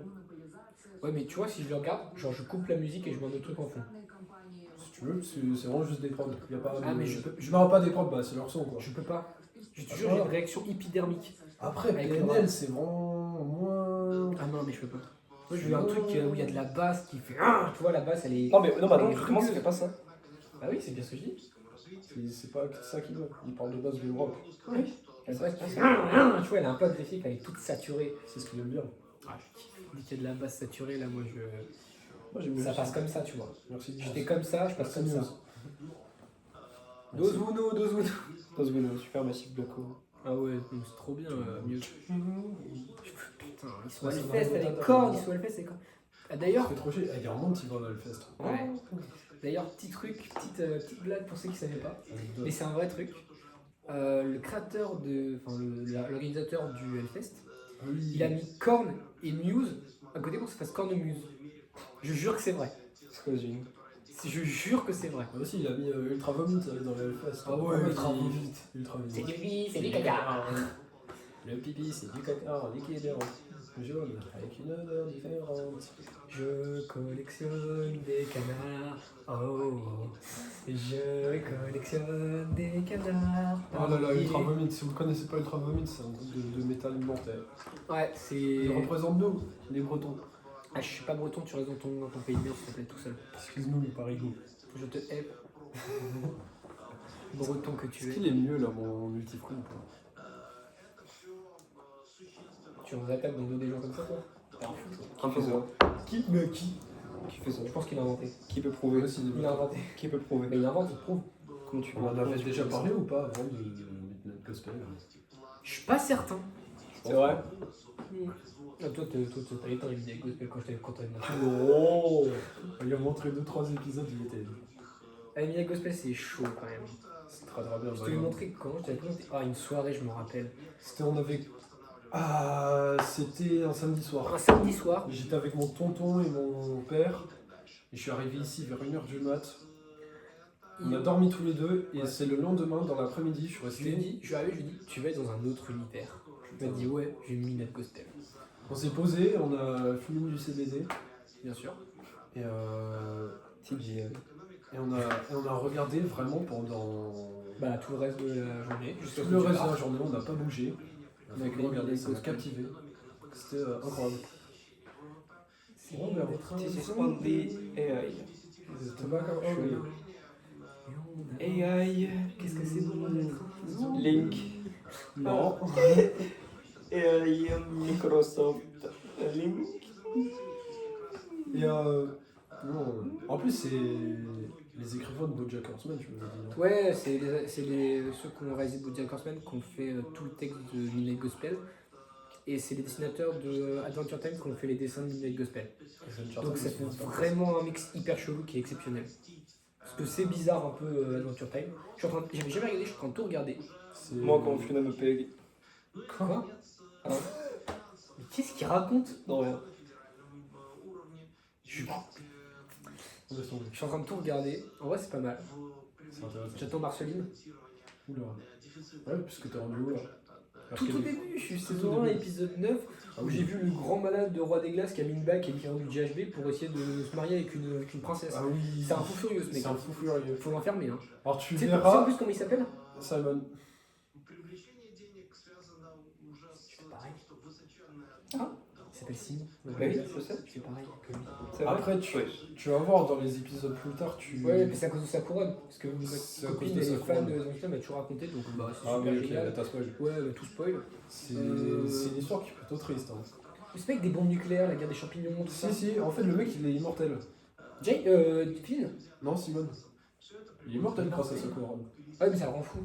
Ouais, mais tu vois, si je le regarde, genre je coupe la musique et je mets un autre truc en fond. Si tu veux, c'est vraiment juste des prods. Y a pas Ah, de... mais je peux- Non, pas des prods, bah c'est leur son quoi. Je peux pas. Je te jure, j'ai une réaction épidermique. Après, Avec le PNL, rap. c'est vraiment moins. Ah non, mais je peux pas. Moi, je veux un truc où il y a de la basse qui fait. Ah, tu vois, la basse, elle est. Non, mais non, bah non, elle est vraiment, ça rugueuse. fait pas ça. Bah oui, c'est bien ce que je dis. C'est pas ça qu'ils veulent. Ils parlent de base de rock. Oui. La basse qui fait. Ah, tu vois, elle est un peu agressive, elle est toute saturée. C'est ce qu'ils aiment bien. Ah, je kiffe. Dès qu'il y a de la basse saturée, là, moi, Moi, j'aime bien ça passe comme ça, tu vois. Merci. J'étais comme ça, je passe comme ça. Merci. Dozuno, Dozuno. Dozguno, super massif Blacko. Ah ouais, c'est trop bien, mieux. Putain, ils sont à Ouais, c'est l'Hellfest, vraiment les pas cordes, ta- ils sont à l'Hellfest, les cordes. Ah, Ça d'ailleurs, fait trop chier. Il y a un monde qui va à Hellfest. ouais. D'ailleurs, petit truc, petite blague pour ceux qui ne savaient pas, mais c'est un vrai truc. Le créateur l'organisateur du Hellfest, Oui. il a mis Korn et Muse à côté pour que ça fasse Korn et Muse. Je jure que c'est vrai. C'est quoi, Zune? Je jure que c'est vrai. Ah, aussi, il a mis Ultra Vomit dans le Hellfest. Ah ouais, Ultra il- Vomit. Ultra Vomit. C'est du pipi, c'est du caca. Le pipi, c'est du caca liquide jaune avec une odeur différente. Je collectionne des canards. Oh, je collectionne des canards. Oh là là, Ultra Vomit. Si vous ne connaissez pas Ultra Vomit, c'est un groupe de métal alimentaire. Ouais, c'est. Il représente nous, les Bretons. Ah, je suis pas breton, tu restes dans ton pays de merde, s'il te plaît, tout seul. Excuse-nous, le parigo. Je te hais. Breton que tu Est-ce es. qu'il est mieux là, mon multifruit ou pas? Tu nous attaques dans le dos des gens comme ça, toi? T'es un fou, toi. Qui fait ça? Qui? Mais qui? Qui fait ça? Je pense qu'il a inventé. Qui peut prouver? Aussi, Il a inventé. Qui peut prouver? Mais il invente, il prouve. Comment tu On en avait tu déjà fais ça? parlé ou pas avant de Midnight Gospel? Je suis pas certain. C'est vrai? Ah, toi, t'as éteint les vidéos gospel quand t'avais montré. Oh! Il a montré 2-3 épisodes, il était. Ah, Emilia Gospel, c'est chaud quand même. C'est très très bien. Je te l'ai montré quand? Je t'avais présenté. Ah, une soirée, je me rappelle. C'était, on avait. Ah, c'était un samedi soir. Un samedi soir. J'étais avec mon tonton et mon père. Et je suis arrivé ici vers 1h du mat. On a dormi tous les deux. Et c'est le lendemain, dans l'après-midi, je suis Je lui ai resté. dit, je suis arrivé, je lui ai dit, tu vas être dans un autre univers. Il m'a dit, ouais, j'ai mis Midnight Gospel. On s'est posé, on a fumé du CBD. Bien sûr. Et, TJ. et on a regardé vraiment pendant. Bah, tout le reste de la journée. Jusqu'à Tout ce le que tu reste de la partes. journée, on n'a pas bougé. On a Avec fait les regarder, vidéos, ça nous ça m'a captivé. C'était incroyable. C'est bon d'être This is on the AI. Tobacco AI. Qu'est-ce que c'est bon d'être Link. Non. AI Microsoft. Link. Et non. En plus, c'est les écrivains de BoJack Horseman, je me dis. Ouais, c'est ceux qui ont réalisé BoJack Horseman qui ont fait tout le texte de Midnight Gospel. Et c'est les dessinateurs de Adventure Time qui ont fait les dessins de Midnight Gospel. Donc ça fait vraiment un mix hyper chelou qui est exceptionnel. Parce que c'est bizarre un peu Adventure Time. J'avais jamais regardé, je suis en train de tout regarder. C'est- Moi, quand Fiona me paye. Quoi Hein Mais qu'est-ce qu'il raconte? Non, rien. Je suis Laisse tomber. en train de tout regarder. En vrai, c'est pas mal. C'est intéressant. J'attends Marceline. Oula. Ouais, puisque t'es rendu où là? Tout au début, je suis saison 1, épisode 9, où j'ai vu le grand malade de Roi des Glaces qui a mis une bague et qui a du GHB pour essayer de se marier avec une princesse. Ah oui. C'est un fou furieux ce mec. C'est un fou furieux. Faut l'enfermer. Hein. Alors tu Tu sais en verras plus comment il s'appelle? Simon. Pareil. Il s'appelle Simon. Bah oui, je sais. C'est pareil que lui. C'est vrai. Après, Ouais. tu vas voir dans les épisodes plus tard, tu. Ouais, mais c'est à cause de sa couronne. Parce que C'est ma à cause copine, de elle sa est fan couronne. de Adventure, elle m'a toujours raconté, donc bah, c'est Ah super oui, ok, génial. t'as spoil. Ouais, mais tout spoil. C'est Euh, c'est une histoire qui est plutôt triste. Hein. C'est pas avec des bombes nucléaires, la guerre des champignons, tout ça. Si, en fait, le mec il est immortel. Jay, Finn. Non, Simon. Il est immortel grâce à sa couronne. Ouais, mais ça le rend fou.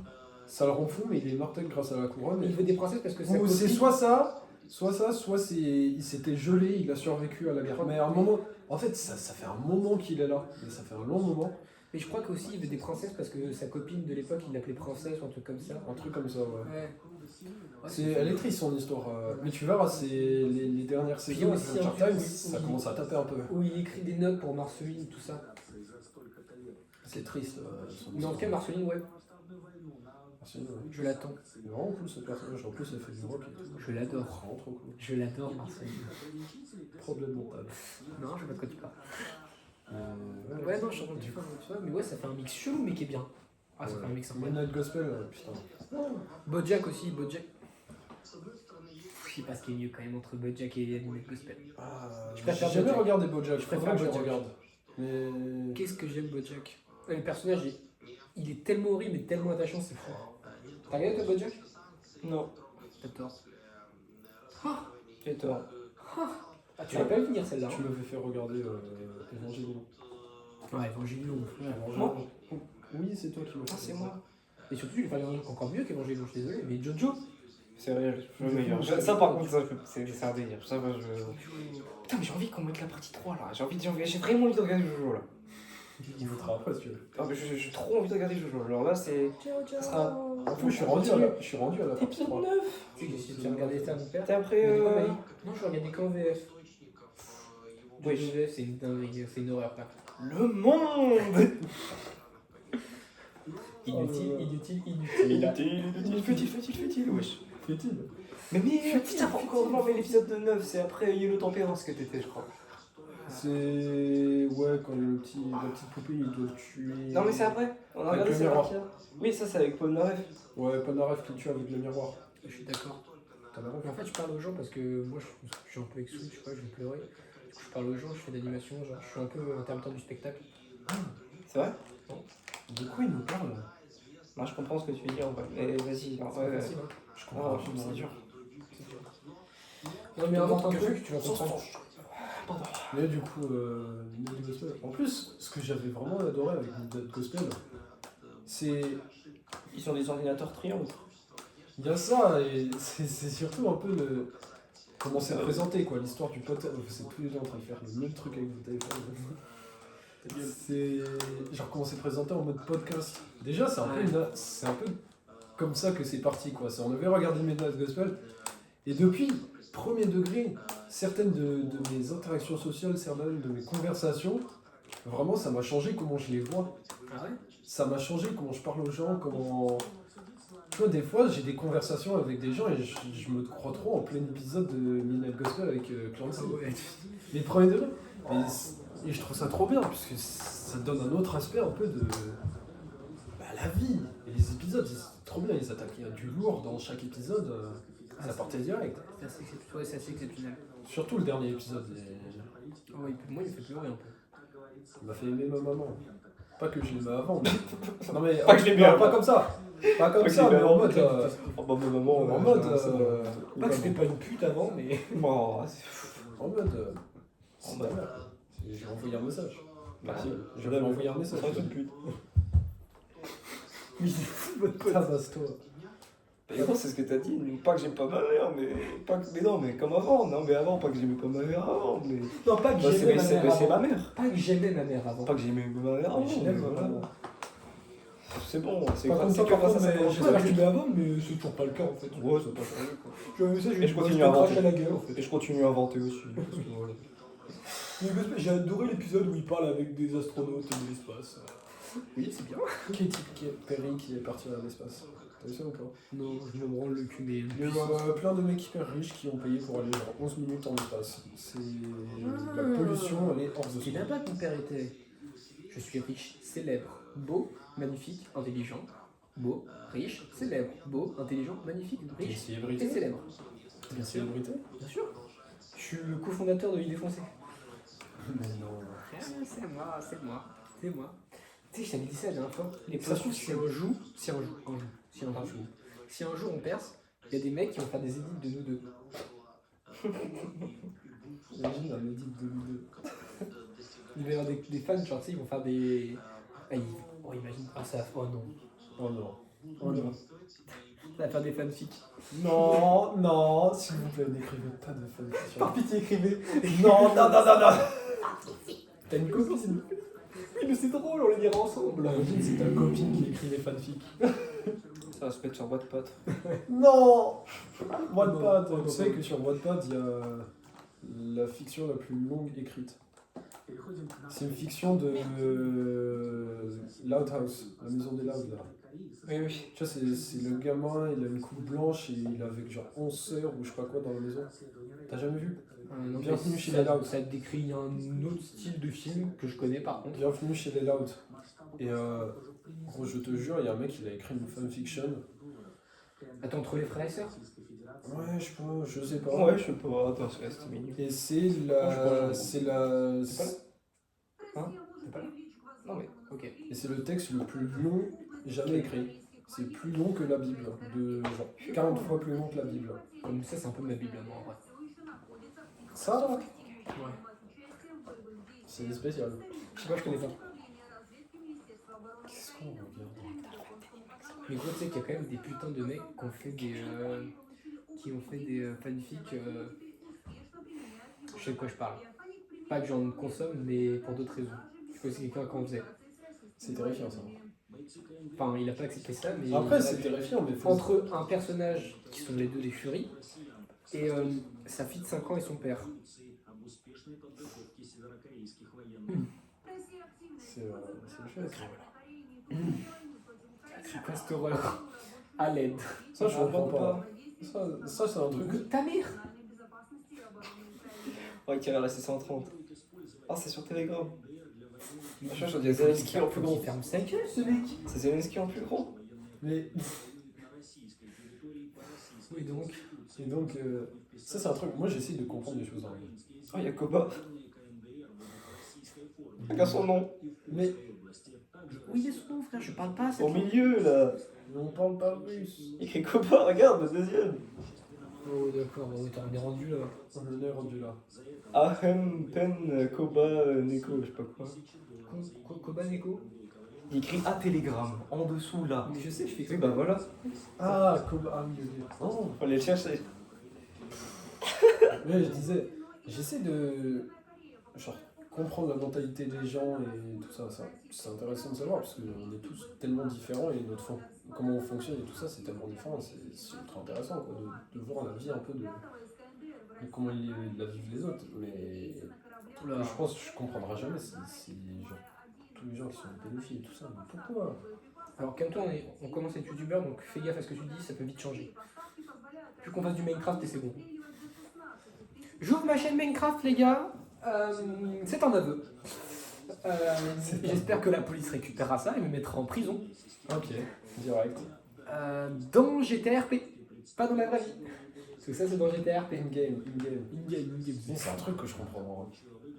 Ça le rend fou, mais il est immortel grâce à la couronne. Il veut des princesses parce que sa Ou c'est copine- soit c'est il s'était gelé, il a survécu à la guerre. Mais à un moment, en fait, ça fait un moment qu'il est là. Mais ça fait un long moment. Mais je crois qu'aussi il veut des princesses parce que sa copine de l'époque il l'appelait princesse ou un truc comme ça. Un truc comme ça, ouais. Ouais. Elle est triste son histoire. Mais tu verras, c'est les dernières Puis saisons, aussi, Adventure en plus, Time, oui, ça oui. commence à taper un peu. Où il écrit des notes pour Marceline, tout ça. C'est triste. Son Mais en tout cas, histoire. Marceline, ouais, Marceline, ouais. je l'attends. C'est vraiment cool ce personnage. En plus, elle fait du rock et tout. Je l'adore. Vraiment trop cool. Je l'adore, Marceline. Problème mental. Non, je sais pas de quoi tu parles. Ouais, Ouais, non, je suis en train de faire tu vois, mais ouais, ça fait un mix chelou, mais qui est bien. Ah, ça fait un mix sympa. Midnight Gospel, putain. Bojack aussi, Bojack. Je sais pas ce qui est mieux quand même entre Bojack et Midnight Gospel. Ah, Je j'ai préfère jamais Bojack. regardé Bojack. Je préfère Faudrait que je Bojack. regarde. Mais. Qu'est-ce que j'aime Bojack? Le personnage, il est tellement horrible et tellement attachant, c'est fou. T'as regardé toi Bojack? Non, T'as tort. j'ai tort. Ah, tu vas pas le finir celle-là. Tu m'avais fait regarder Evangelion. Ouais, Evangelion. Moi Oui, c'est toi qui m'as Ah, c'est moi. Et surtout, il fallait encore mieux qu'Evangelion, je suis désolé, mais Jojo. C'est réel, je veux meilleur. Ça, par contre, ça, c'est un délire. Ça, moi, je. Putain, mais j'ai envie qu'on mette la partie 3 là. J'ai vraiment envie de regarder Jojo là. On mettra après si tu veux. Ah, mais j'ai trop envie de regarder Jojo. Alors là, c'est. Ça sera. En plus, je suis rendu à la partie Épisode 3. 9. Tu sais que j'ai essayé de faire regarder ça à mon père. T'es après. Il m'a dit quoi, Mali Non, je regardais qu'en VF. Oui. Jojo VF, c'est une dinguerie, c'est une horreur. Là. Le monde. Inutile, inutile, inutile. Futile, wesh. Fait-il Mais putain, encore non, mais l'épisode de 9, c'est après Yellow Tempérance que t'étais, je crois. C'est. Ouais, quand la petite poupée, il doit le tuer. Non, mais c'est après. On a Avec regardé le c'est miroir. parti là. Oui, ça, c'est avec Paul Naref. Ouais, Polnareff qui le tue avec le miroir. Je suis d'accord. T'as la ref. Mais en fait, je parle aux gens parce que moi, je suis un peu exclu, je sais pas, je vais pleurer. Du coup, je parle aux gens, je fais de l'animation, genre, je suis un peu intermittent du spectacle. C'est vrai? De quoi il nous parle là? Non, je comprends ce que tu veux dire en vrai. Mais vas-y, en C'est vrai. pas facile, hein. Je Non, comprends. c'est dur. Non, mais invente un truc, tu vas comprendre. Mais du coup, Midnight Gospel. En plus, ce que j'avais vraiment adoré avec Midnight Gospel, c'est. Ils sont des ordinateurs triomphe. Il y a ça, et c'est surtout un peu le. Comment c'est présenté, quoi, l'histoire du podcast. C'est tous les gens en train de faire le même truc avec vos téléphones. C'est. Genre, comment c'est présenté en mode podcast. Déjà, c'est un peu comme ça que c'est parti, quoi. On avait regardé Midnight Gospel, et depuis, premier degré, certaines de mes interactions sociales, certaines de mes conversations, vraiment, ça m'a changé comment je les vois. Ah ouais? Ça m'a changé comment je parle aux gens, comment... Tu vois, des fois, j'ai des conversations avec des gens et je me crois trop en plein épisode de Midnight Gospel avec Clancy. Ouais. Mais premier degré. Et je trouve ça trop bien, parce que ça donne un autre aspect un peu de... Bah, la vie. Et les épisodes, c'est trop bien, ils attaquent. Il y a du lourd dans chaque épisode, ça partait direct. C'est assez exceptionnel. Surtout le dernier épisode. Oh, moi, il me fait pleurer un peu. Il m'a fait aimer ma maman. Pas que je l'aimais avant, mais... Non mais... Pas que je l'aimais non, avant. pas comme ça. Pas comme que ça, je l'aimais mais en avant. mode... Oh bah, maman, en mode... Pas que c'était pas une pute avant, mais. Bon, En mode... En mode- J'ai envoyé un message. Merci. Je vais envoyer un message. C'est une pute. Mais c'est fou, votre pote. Tabasse-toi. Mais gros, c'est ce que t'as dit, pas que j'aime pas ma mère, mais non, mais comme avant, non, mais avant, pas que j'aimais pas ma mère avant, mais. Non, pas que Bah, j'aimais ma mère c'est avant. ma mère. Pas que j'aimais ma mère avant. Pas que j'aimais ma mère avant, Je mais l'aime, voilà. vraiment. C'est bon, c'est Par contre, c'est ça, par grâce à contre, ça mais qu'on j'ai va pas pas. aimé avant, mais c'est toujours pas le cas en fait. Ouais, ça n'a pas changé quoi. Je vu ça, Et je continue te à cracher inventer. la gueule en fait. Et je continue à inventer aussi. Parce que, voilà. J'ai adoré l'épisode où il parle avec des astronautes et de l'espace. Oui, c'est bien. Katy Perry qui est partie dans l'espace. T'as vu ça ou pas? Non, je me branle le cul, mais. Il y a plein de mecs hyper riches qui ont payé pour aller genre 11 minutes en espace. C'est. La pollution, elle est hors de C'est son. là-bas que mon père était. Je suis riche, célèbre, beau, magnifique, intelligent. Beau, riche, célèbre, beau, intelligent, magnifique, T'es une riche et célébrité? célèbre. T'es une célébrité? Bien sûr. Je suis le cofondateur de l'idée foncée. Mais non. C'est moi, c'est moi, c'est moi. Tu sais, je t'avais dit ça la dernière fois. Les Ça, plateaux, je si un jour, si un jour on perce, il y a des mecs qui vont faire des édits de nous deux. Imagine un edit de nous deux. Il va y avoir des fans, genre, tu sais, ils vont faire des. Ah, oh, imagine. Ah, ça. Oh non. Oh non. Oh non. Ça va faire des fanfics. Non, non, s'il vous plaît, n'écrivez pas de fanfiction. Par pitié, écrivez. Non, non, non, non, non. T'as une copine. Oui, mais c'est drôle, on les dira ensemble. Imagine, c'est ta copine qui écrit les fanfics. Ça va se mettre sur Wattpad. Non. Wattpad, Non, tu sais que sur Wattpad, il y a la fiction la plus longue écrite. C'est une fiction de Loud House, la maison des Loud là. Oui, oui. Tu vois, c'est le gamin, il a une coupe blanche et il a avec genre 11 sœurs ou je sais pas quoi dans la maison. T'as jamais vu? Non, Bienvenue mais chez ça- les Loud. Ça décrit un autre style de film que je connais par contre. Bienvenue chez les Loud. Et gros, je te jure, il y a un mec, il a écrit une fanfiction. Attends, entre les frères et sœurs. Ouais, je sais pas. Ouais, je sais pas. Attends, c'était mignon. Et c'est Non, je crois la. que C'est la. Hein? T'es pas là? Non, mais ok. Et c'est le texte le plus long jamais écrit. C'est plus long que la Bible. De genre 40 fois plus long que la Bible. Comme ça, c'est un peu ma Bible, moi, en vrai. Ça, Ouais. c'est spécial. Je sais pas, je connais pas. Qu'est-ce qu'on regarde? Mais gros, tu sais qu'il y a quand même des putains de mecs qui ont fait des fanfics. Je sais de quoi je parle. Pas que j'en consomme, mais pour d'autres raisons. Je connaissais quelqu'un qui en faisait. C'est terrifiant ça. Enfin, il a pas accepté ça, mais. Après, c'est terrifiant, mais faut. Entre un personnage qui sont les deux des Furies et sa fille de 5 ans et son père. C'est le fait. C'est quoi cette horreur? À l'aide. Ça, je comprends pas. Ça c'est un truc. Nique ta mère! Oh, il tire la C130. Ah, c'est sur Telegram. Je crois que Zelensky en plus Il gros. ferme sa gueule, ce mec! C'est Zelensky en plus gros. Mais. Oui, donc. Et donc, ça c'est un truc. Moi j'essaie de comprendre les choses dans la vie. Oh, il y a Koba. Regarde son nom. Mais Oui, il est son nom, frère, je parle pas à cette Au milieu là. on parle pas russe. Il écrit Koba, regarde le deuxième. Oh, d'accord, on est rendu là. On en est rendu là. Ahem Pen Koba Neko, je sais pas quoi. Koba Neko? Il écrit à Telegram, en dessous là. Mais je sais, je fais Oui, bah voilà. Ah, Koba. Ah oui, oui. Oh, faut aller le chercher. Mais je disais, j'essaie de genre, comprendre la mentalité des gens et tout ça. C'est intéressant de savoir parce qu'on est tous tellement différents et comment on fonctionne et tout ça, c'est tellement différent. C'est ultra intéressant quoi, de voir la vie un peu de comment la vivent les autres. Mais Oula. je pense que je comprendrai jamais si genre, tous les gens qui sont pédophiles et tout ça. Mais pourquoi? Alors, calme-toi, on commence à être youtubeur, donc fais gaffe à ce que tu dis, ça peut vite changer. Plus qu'on fasse du Minecraft et c'est bon. J'ouvre ma chaîne Minecraft, les gars. C'est un aveu. J'espère que la police récupérera ça et me mettra en prison. Ok, direct. Dans GTRP, pas dans la vraie vie. Parce que ça, c'est dans GTRP. In-game. In-game. Mais c'est un truc que je comprends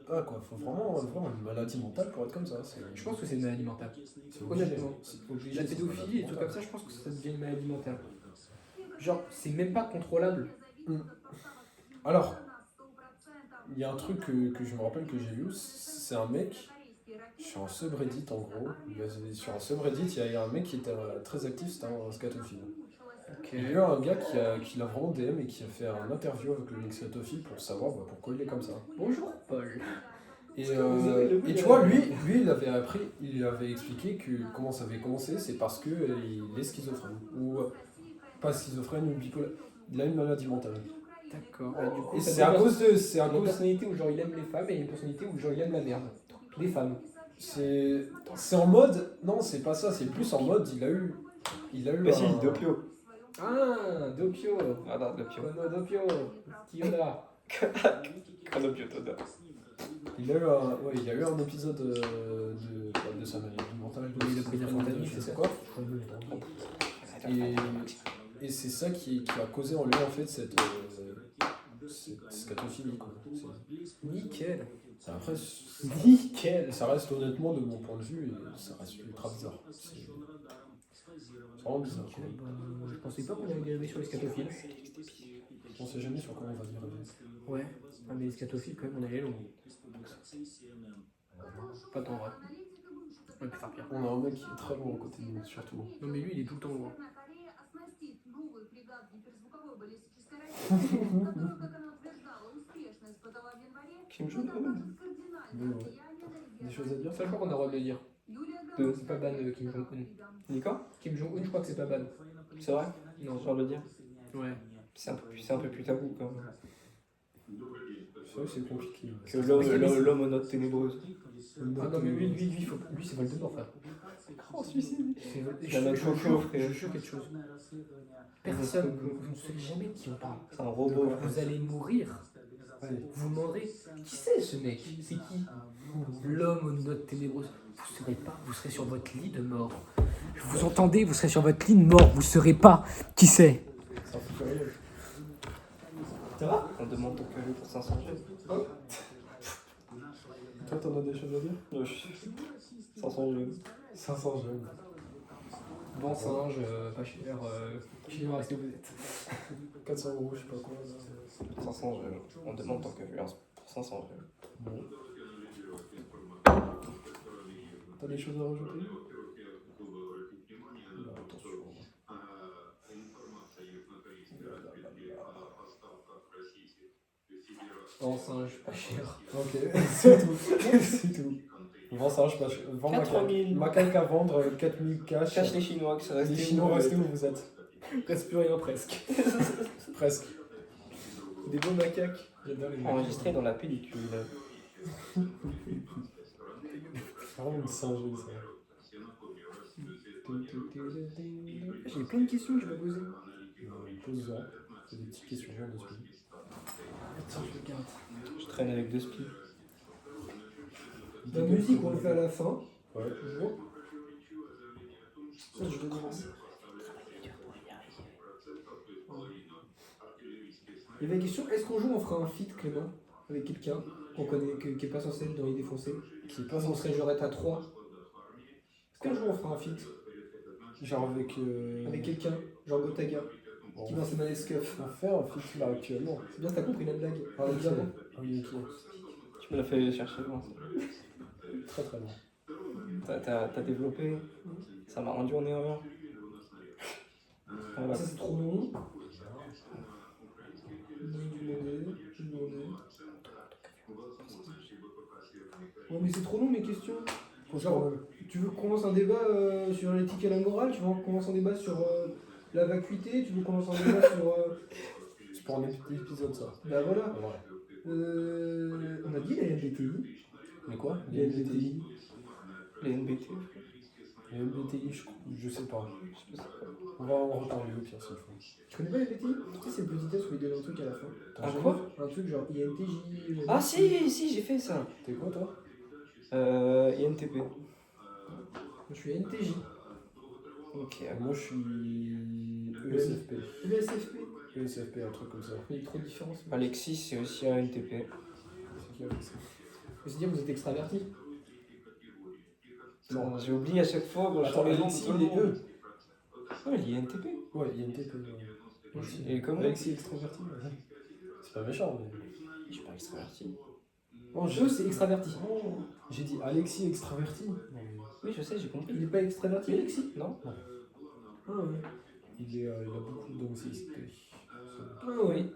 pas quoi. Faut vraiment une maladie mentale pour être comme ça. Je pense que c'est une maladie mentale. C'est obligé. Honnêtement. C'est obligé, La c'est une pédophilie maladie et tout mentale. comme ça, je pense que ça devient une maladie mentale. Genre, c'est même pas contrôlable. Alors, il y a un truc que je me rappelle que j'ai lu, c'est un mec sur un subreddit en gros. Sur un subreddit, il y a un mec qui était très actif, c'était un scatophile. Ok. Il y a eu un gars qui l'a vraiment DM et qui a fait un interview avec le Mexatophile pour savoir pourquoi il est comme ça. Bonjour Paul. Et tu vois, lui il avait appris, il avait expliqué que comment ça avait commencé, c'est parce que il est schizophrène. Ou pas schizophrène ou bipolaire. Il a une maladie mentale. D'accord. Et du coup, Et t'as c'est à deux cause de. C'est il y à a une cause. personnalité où genre il aime les femmes et une personnalité où genre il aime la merde. Des femmes. C'est en mode. Non, c'est pas ça, c'est plus en mode. Il a eu Mais si, un. Doppio. Ah, Doppio. Voilà, Doppio. Kono Doppio. Kyoda. Doppio, Toda. Il a eu un épisode de sa maladie mentale. Il a pris de la fentanyl, je c'est sais ça. quoi. Et c'est ça qui a causé en lui en fait cette scatophilie quoi. Nickel. Après, Nickel. ça reste honnêtement de mon point de vue et ça reste ultra bizarre. C'est vraiment bizarre. Ok, bah, je pensais pas qu'on allait dériver sur les scatophiles. On sait jamais sur quoi on va dériver. Ouais. Ah, mais les scatophiles, quand même, on allait long. Pas tant vrai. On aurait pu faire pire. On a un mec qui est très loin à côté de nous, surtout. Non, mais lui, il est tout le temps loin. Kim Jong-un. Des choses à dire Ça, je crois qu'on a le droit de le dire. C'est pas ban Kim Jong-un. Dis quoi? Kim Jong-un, je crois que c'est pas ban. C'est vrai? Non. Genre le dire? Ouais. C'est un peu plus tabou quand même. C'est vrai que c'est compliqué. Que l'homme aux notes ténébreuses. Ah non, mais lui c'est Voldemort, frère. Oh, celui-ci. Je Il a notre coco, frère. je jure quelque chose. Personne, vous ne savez jamais de qui on parle. C'est un robot. Vous allez mourir. Allez. Vous demanderez, qui c'est ce mec? C'est qui? L'homme aux notes ténébreuses. Vous ne serez pas, vous serez sur votre lit de mort. Vous entendez, vous serez sur votre lit de mort, vous ne saurez pas qui c'est. C'est un peu curieux. Ça va? On demande ton curieux pour 500 jeux. Toi, t'en as des choses à dire? 500 jeux. 500 jeunes. Bon singe, pas cher, chinois, restez où vous êtes. 400 €, je sais pas quoi. Là. 500 jeux. On demande ton curieux pour 500 jeux. Bon. T'as des choses à rajouter? Là, attention. Bon singe, pas cher. Ok, c'est tout. C'est tout. Vends ça, je passe. Vends 4000. ma calque à vendre, 4000 cash. Cache les Chinois que ça reste. Les Chinois, restez où vous êtes. Presque plus rien, presque. Presque. Des beaux macaques. J'adore les macaques. Enregistré dans la pellicule. C'est vraiment une singerie, ça. J'ai plein de questions que je vais poser. Pose-en. C'est des petites questions de ce pays. Attends, je regarde. Je traîne avec 2 spies. La musique, on le fait à la fin. Ouais. Ça, je vais commencer. Il y avait une question, est-ce qu'un jour on fera un feat, Clément, avec quelqu'un qu'on connaît, qui est pas censé être dans les défoncés, Qui est pas on serait genre être à 3? Est-ce qu'un jour on fera un feat genre avec. avec quelqu'un, genre Gotaga, Bon, qui lance mal Scuff? on fait un feat là actuellement. C'est bien, t'as compris la blague. Ah, ok. Évidemment. Oui, ok. Tu me l'as fait chercher loin. Très très bien. T'as développé. Ça m'a rendu en erreur. Voilà. Ça, c'est trop long. Ouais, mais c'est trop long mes questions. Genre, tu veux qu'on lance un débat sur l'éthique et la morale? Tu veux qu'on lance un débat sur la vacuité? Tu veux qu'on lance un débat sur. C'est pour un épisode ça. Bah voilà. Ah, voilà. On a dit la LBTI. Mais quoi? Les LBTI. Les NBT. Les MBTI, je sais pas. On va en reparler au pire s'il faut. Tu connais pas les LBTI? Tu sais, c'est le petit test où ils donnent un truc à la fin. Ah quoi? Un truc genre INTJ. Ah si, j'ai fait ça. T'es quoi toi? INTP. Je suis NTJ. Ok. Moi je suis ESFP. ESFP. ESFP, un truc comme ça. Il y a trop de différences. Alexis, c'est aussi un NTP. C'est qui a fait ça? Je veux dire, vous êtes extraverti. Non. J'ai oublié à chaque fois quand je Attends, fais les noms Alexis, de tout il le est monde. E. Ouais, il est INTP. Ouais, INTP. Moi, je suis- Et comment? Alexis extraverti. Ouais. C'est pas méchant, mais. Je suis pas extraverti. Oh, Eux, c'est extraverti. J'ai dit Alexis extraverti. Oui, je sais, j'ai compris. Il est pas extraverti, Alexis? Non? Ah ouais. il a beaucoup d'anxiété. Ah oui.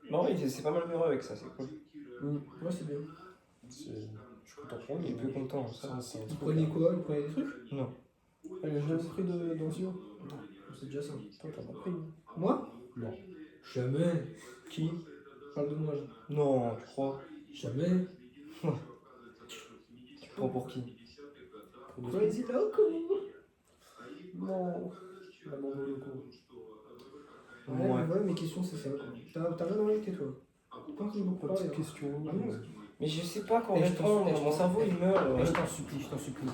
Non, c'est pas mal heureux avec ça, c'est cool. Moi c'est bien. Je suis content pour lui. Il est plus content, ça. C'est un Il truc. prenait quoi? Il prenait des trucs? Non. Ah, il a jamais pris d'anxio? C'est déjà ça. Toi, t'as pas pris? Moi? Non. Jamais. Qui? Parle de moi. Là. Non, tu crois? Jamais. Tu prends pour qui? Pour des Crazy Loco. Non. La maman loco. Ouais, mes questions c'est ça. T'as rien invité toi? Pas que j'ai beaucoup Pas parlé. de question. Ah non. Mais je sais pas quoi Et je répondre, t'en- mon cerveau il meurt. Mais je t'en supplie, je t'en supplie.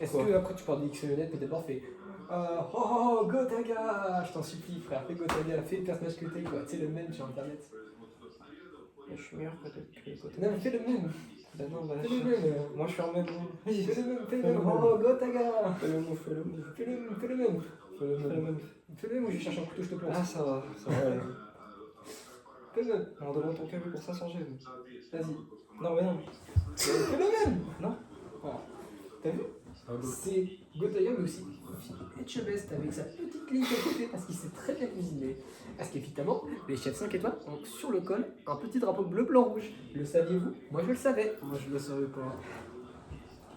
Est-ce Quoi que après tu parles des X-Lunette, mais d'abord fais oh Gotaga, je t'en supplie frère, fais Gotaga, fais le personnage que t'es quoi, tu sais le même sur internet. Je suis meilleur que côté. Non mais fais le même, Bah non, bah fais je- le même, moi je suis en même. fais le même, fais le Fais même, le oh Gotaga, Fais le move, fais le move. fais le même, fais le même, Fais le même. fais le même ou je cherche un couteau, je te plante. Ah, ça va aller. Fais le même, On demande ton café pour ça sans gêne. vas-y, Non, mais non. fais le même. Non. Voilà. T'as vu? Ah, bon. C'est Gotaga mais aussi Etchebest avec sa petite ligne à côté parce qu'il sait très bien cuisiner. Parce qu'évidemment, les chefs 5 étoiles ont sur le col un petit drapeau bleu, blanc, rouge. Le saviez-vous? Moi je le savais. Moi, je le savais pas.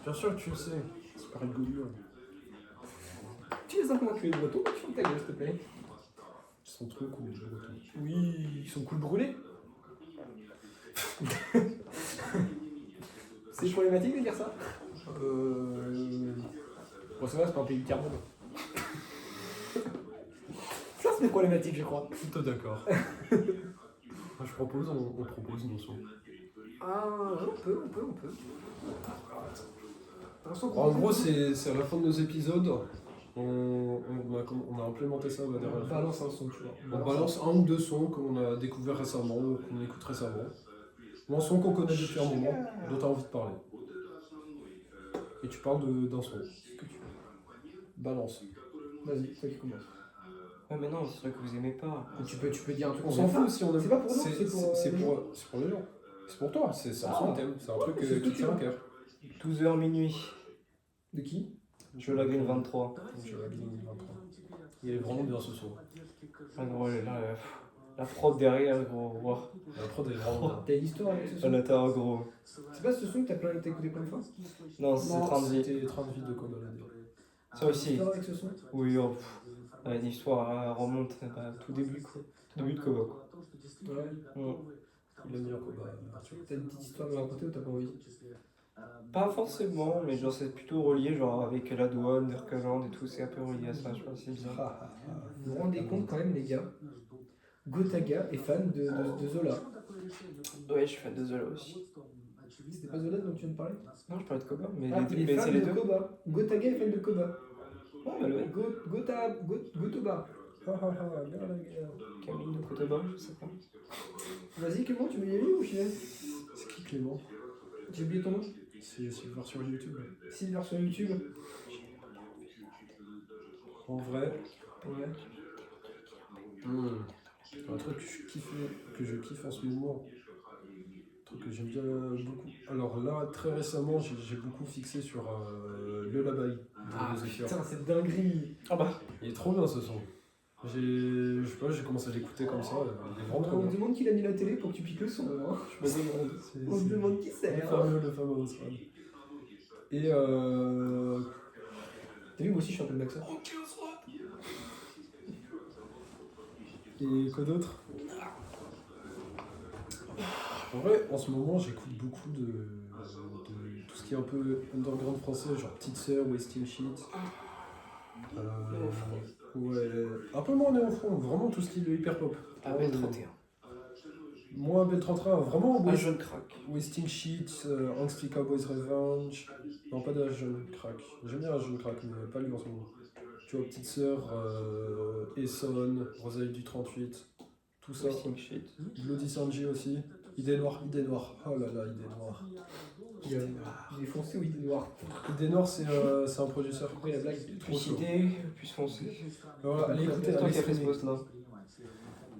Bien sûr que tu le sais. C'est pas rigolo. Tu les as comment tu es breton? Tu fermes ta gueule s'il te plaît. Ils sont trop cool, les Bretons. Oui, ils sont cool brûlés. C'est problématique de dire ça? Bon, ça va, c'est pas un pays du tiers-monde. Ça, c'est problématique, je crois. Plutôt d'accord. Moi, je propose, on propose une son. Ah, on peut. En gros, c'est à la fin de nos épisodes. On a implémenté ça la dernière On fois. balance un son, tu vois. On balance un ou deux sons qu'on a découvert récemment ou qu'on écoute récemment. Ou un son qu'on connaît depuis un moment, dont tu as envie de parler. Et tu parles d'un son. Ce que tu veux. Balance. Vas-y, toi qui commence. Ouais, mais non, c'est vrai que vous aimez pas. Et tu peux dire un truc On qu'on s'en aime fout pas. si on aime. C'est pas pour nous, c'est pour, c'est les pour, gens. c'est pour les gens. C'est pour toi, c'est un son que t'aimes. C'est un truc c'est ce que qui te tu tient à veux. cœur. 12h minuit. De qui? Je la grille 23. Je la grille 23. Il est vraiment bien ce son. Ah gros, la prod derrière, gros. Wow. La prod est vraiment bien. T'as une histoire avec ce À son? l'intérieur, gros. C'est pas ce son que t'as écouté plein de fois? Non, c'est 30 vies. C'était 30 vies de Kobalade. Ça aussi. Histoire avec ce son? Oui, oh, l'histoire elle remonte tout début, quoi. Tout début de Koba, quoi. Ouais. Il aime bien Koba. T'as une petite histoire à me raconter ou t'as pas envie? Pas forcément, mais genre c'est plutôt relié, genre avec la douane, Dirkaland et tout, c'est un peu relié à ça, je pense, c'est bizarre. Vous vous rendez compte quand même, les gars, Gotaga est fan de Zola. Ouais, je suis fan de Zola aussi. C'était pas Zola dont tu viens de parler? Non, je parlais de Koba, mais, Ah, il est mais c'est fan les de deux. Koba. Gotaga est fan de Koba. Ouais, bah ouais. Gotoba. Camille de Kotoba, je sais pas. Vas-y, Clément, tu veux y aller ou je vais? C'est qui Clément? J'ai oublié ton nom? C'est Silver sur YouTube. Silver sur YouTube. En vrai, Ouais. un truc que je kiffe en ce moment. Un truc que j'aime bien beaucoup. Alors là, très récemment, j'ai beaucoup fixé sur le Labai. Ah putain, cette dinguerie. Ah bah, Il est trop bien ce son. Je sais pas, j'ai commencé à l'écouter comme ça. Il est vraiment trop On bien. se demande qui l'a mis la télé pour que tu piques le son. Hein. Je me demande. On se demande qui c'est. Le fameux Osman. Et T'as vu, moi aussi je suis un peu de Maxor. Et quoi d'autre? En vrai, en ce moment, j'écoute beaucoup de tout ce qui est un peu underground français, genre Petite Sœur, Wasting Shit. Ouais, un peu moins néo-front, vraiment tout style hyper pop. Abel 31. Moi, Belle 31, vraiment Un jeune crack. Wasting Shit, Angsty Cowboys Revenge. Non, pas de jeune crack. J'aime bien un jeune crack, mais pas lui en ce moment. Tu vois, Petite Sœur, Essonne, Rosalie du 38, tout ça. Wasting shit. Bloody Sanji aussi. Idée noire. Oh là là, Idée noire. Il est foncé ou il est noir? Idée noire, c'est un producteur. Après la blague. Trop Plus chaud. idée, plus foncé. Voilà, allez écoutez, C'est toi allez qui as fait ce streamer. post-là.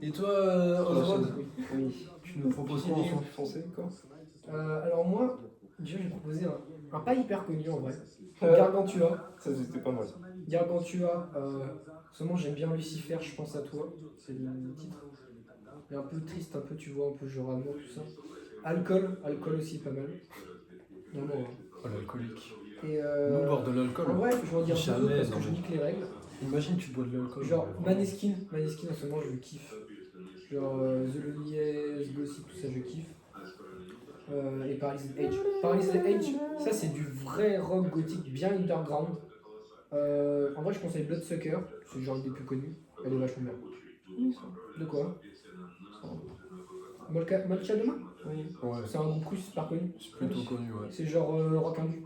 Et toi, Oswald, Oui. tu nous proposes Plus quoi en idée, son plus foncé, quoi. Alors moi, déjà j'ai proposé un pas hyper connu en vrai. Euh. Gargantua. Ça, c'était pas mal. Gargantua, Seulement, j'aime bien Lucifer, je pense à toi. C'est le titre. Et un peu triste, un peu, tu vois, un peu genre amour, tout ça. Alcool aussi, pas mal. Vraiment. Hein. Oh, l'alcoolique. Et Nous, boire de l'alcool. en vrai, je vais en dire deux Jamais, autres parce que non, je mais- nique les règles. Imagine, tu bois de l'alcool. Genre Maneskin en ce moment, je kiffe. Genre The Loneliest, Gossip, tout ça, je kiffe. Et Paris is the Age. Paris is the Age, ça c'est du vrai rock gothique bien underground. En vrai, je conseille Bloodsucker, c'est genre une des plus connues. Elle est vachement bien. De quoi Molcha Doma Oui. Ouais, C'est un groupe russe super connu. c'est plutôt connu, ouais. C'est genre rock indus.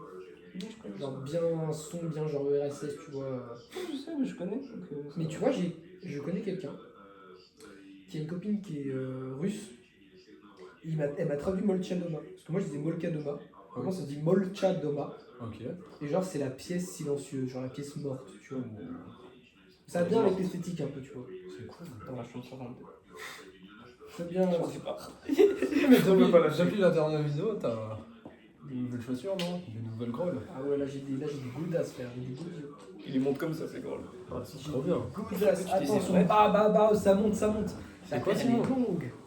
Genre bien un son, bien genre RSS, tu vois. Je sais, mais je connais. Donc, Mais tu vois, je connais quelqu'un qui a une copine qui est russe. Elle m'a traduit Molcha Doma. Parce que moi je disais Molka Doma. Comment ça se dit Molcha Doma. Ok. Et genre c'est la pièce silencieuse, genre la pièce morte, tu vois. Ça va bien avec l'esthétique un peu, tu vois. C'est cool. dans la chanson 22. C'est bien. Je sais pas. Mais veux pas lâcher. depuis la dernière vidéo, t'as des nouvelles chaussures, non? Des nouvelles grolles. Ah ouais, là j'ai des goudasses, frère. J'ai des goudasses. Il les monte comme ça, c'est drôle. Ah, c'est trop bien. Goudasses, Tu disais attention. vrai Ah bah, ça monte. C'est La quoi, paire, sinon elle est longue.